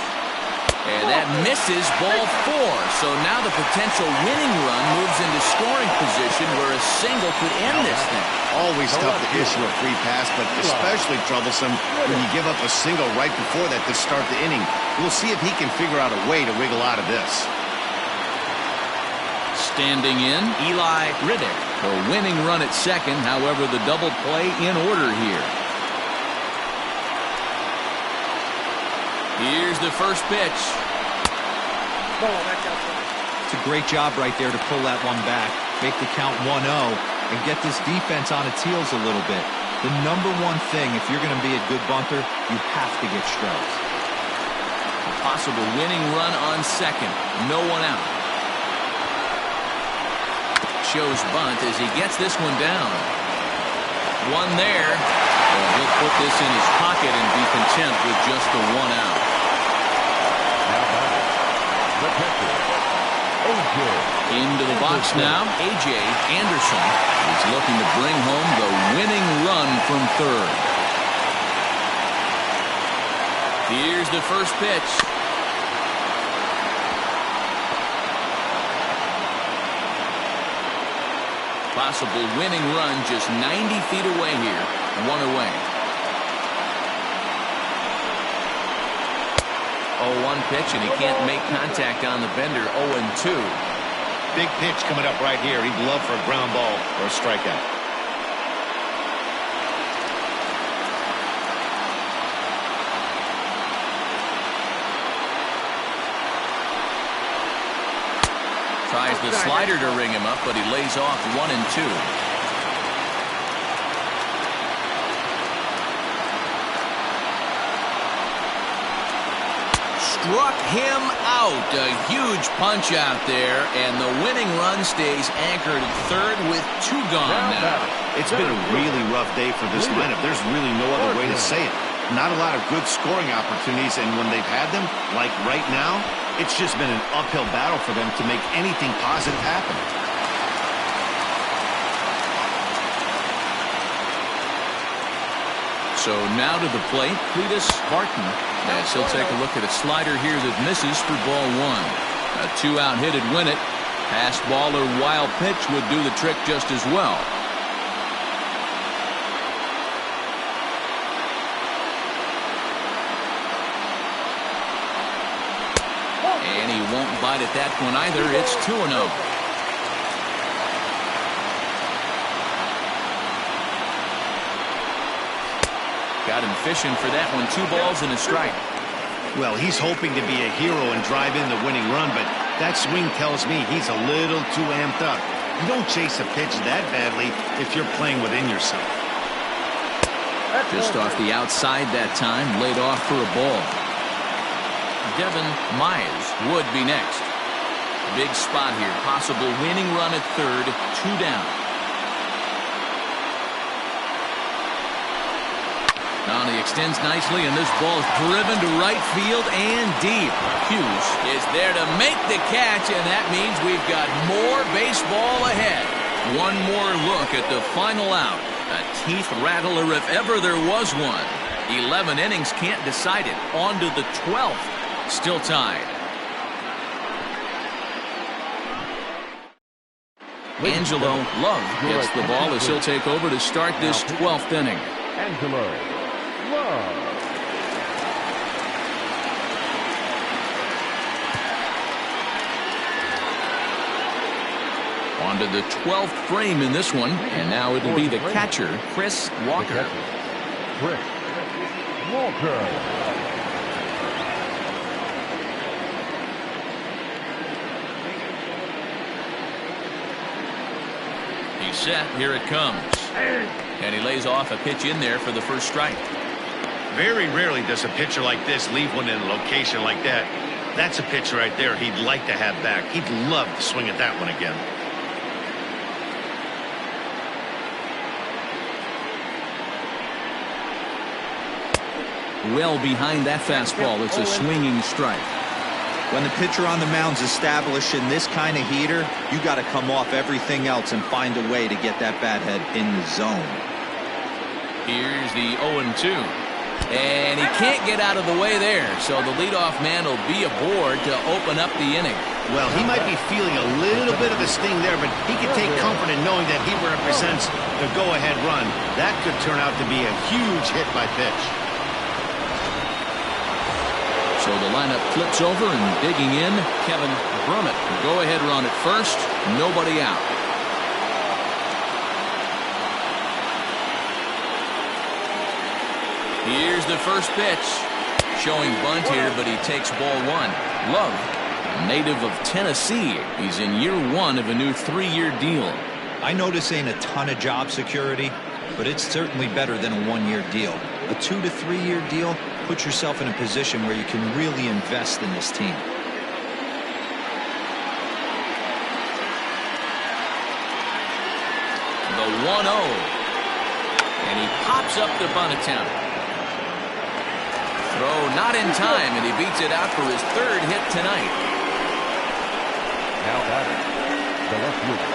And that misses, ball 4. So now the potential winning run moves into scoring position where a single could end this thing. Always tough to issue a free pass, but especially troublesome when you give up a single right before that to start the inning. We'll see if he can figure out a way to wiggle out of this. Standing in, Eli Riddick. A winning run at second, however, the double play in order here. Here's the first pitch. It's a great job right there to pull that one back, make the count 1-0, and get this defense on its heels a little bit. The number one thing, if you're going to be a good bunter, you have to get strikes. A possible winning run on second. No one out. Shows bunt as he gets this one down. One there. And he'll put this in his pocket and be content with just the one out. The pitcher, A.J. Into the box now, A.J. Anderson is looking to bring home the winning run from third. Here's the first pitch. Possible winning run just 90 feet away here. One away. 0-1 pitch, and he can't make contact on the bender. 0-2. Big pitch coming up right here. He'd love for a ground ball or a strikeout. Tries the slider to ring him up, but he lays off 1-2. Struck him out. A huge punch out there, and the winning run stays anchored at third with 2 gone now. It's been a really rough day for this lineup. There's really no other way to say it. Not a lot of good scoring opportunities, and when they've had them, like right now, it's just been an uphill battle for them to make anything positive happen. So now to the plate, Cletus Barton, as he'll take a look at a slider here that misses for ball 1. A 2-out hit'd win it. Pass ball or wild pitch would do the trick just as well. And he won't bite at that one either. It's 2-0. Got him fishing for that one. 2 balls and a strike. Well, he's hoping to be a hero and drive in the winning run, but that swing tells me he's a little too amped up. You don't chase a pitch that badly if you're playing within yourself. Just off the outside that time, laid off for a ball. Devin Myers would be next. Big spot here. Possible winning run at third. 2 down. Now he extends nicely, and this ball is driven to right field and deep. Hughes is there to make the catch, and that means we've got more baseball ahead. One more look at the final out. A teeth rattler if ever there was one. 11 innings can't decide it. On to the 12th. Still tied. Angelo Love gets the ball as he'll take over to start this 12th inning. Angelo Love. On to the 12th frame in this one, and now it'll be the catcher, Chris Walker. Chris Walker. He's set. Here it comes. And he lays off a pitch in there for the first strike. Very rarely does a pitcher like this leave one in a location like that. That's a pitch right there he'd like to have back. He'd love to swing at that one again. well behind that fastball. It's a swinging strike. When the pitcher on the mound's establishing this kind of heater, you got to come off everything else and find a way to get that bat head in the zone. Here's the 0-2. And he can't get out of the way there, so the leadoff man will be aboard to open up the inning. Well, he might be feeling a little bit of a sting there, but he can take comfort in knowing that he represents the go-ahead run. That could turn out to be a huge hit by pitch. So the lineup flips over, and digging in, Kevin Brummett. Go-ahead run at first, nobody out. Here's the first pitch. Showing bunt here, but he takes ball one. Love, native of Tennessee. He's in year one of a new 3-year deal. I know this ain't a ton of job security, but it's certainly better than a 1-year deal. A 2 to 3 year deal puts yourself in a position where you can really invest in this team. The 1-0. And he pops up the bunt attempt. Throw not in time, and he beats it out for his 3rd hit tonight. Now batting, the left fielder,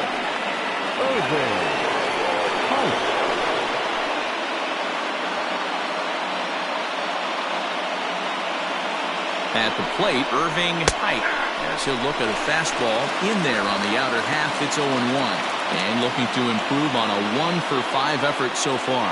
At the plate, Irving Height, as he'll look at a fastball in there on the outer half. It's 0-1, and looking to improve on a 1-for-5 effort so far.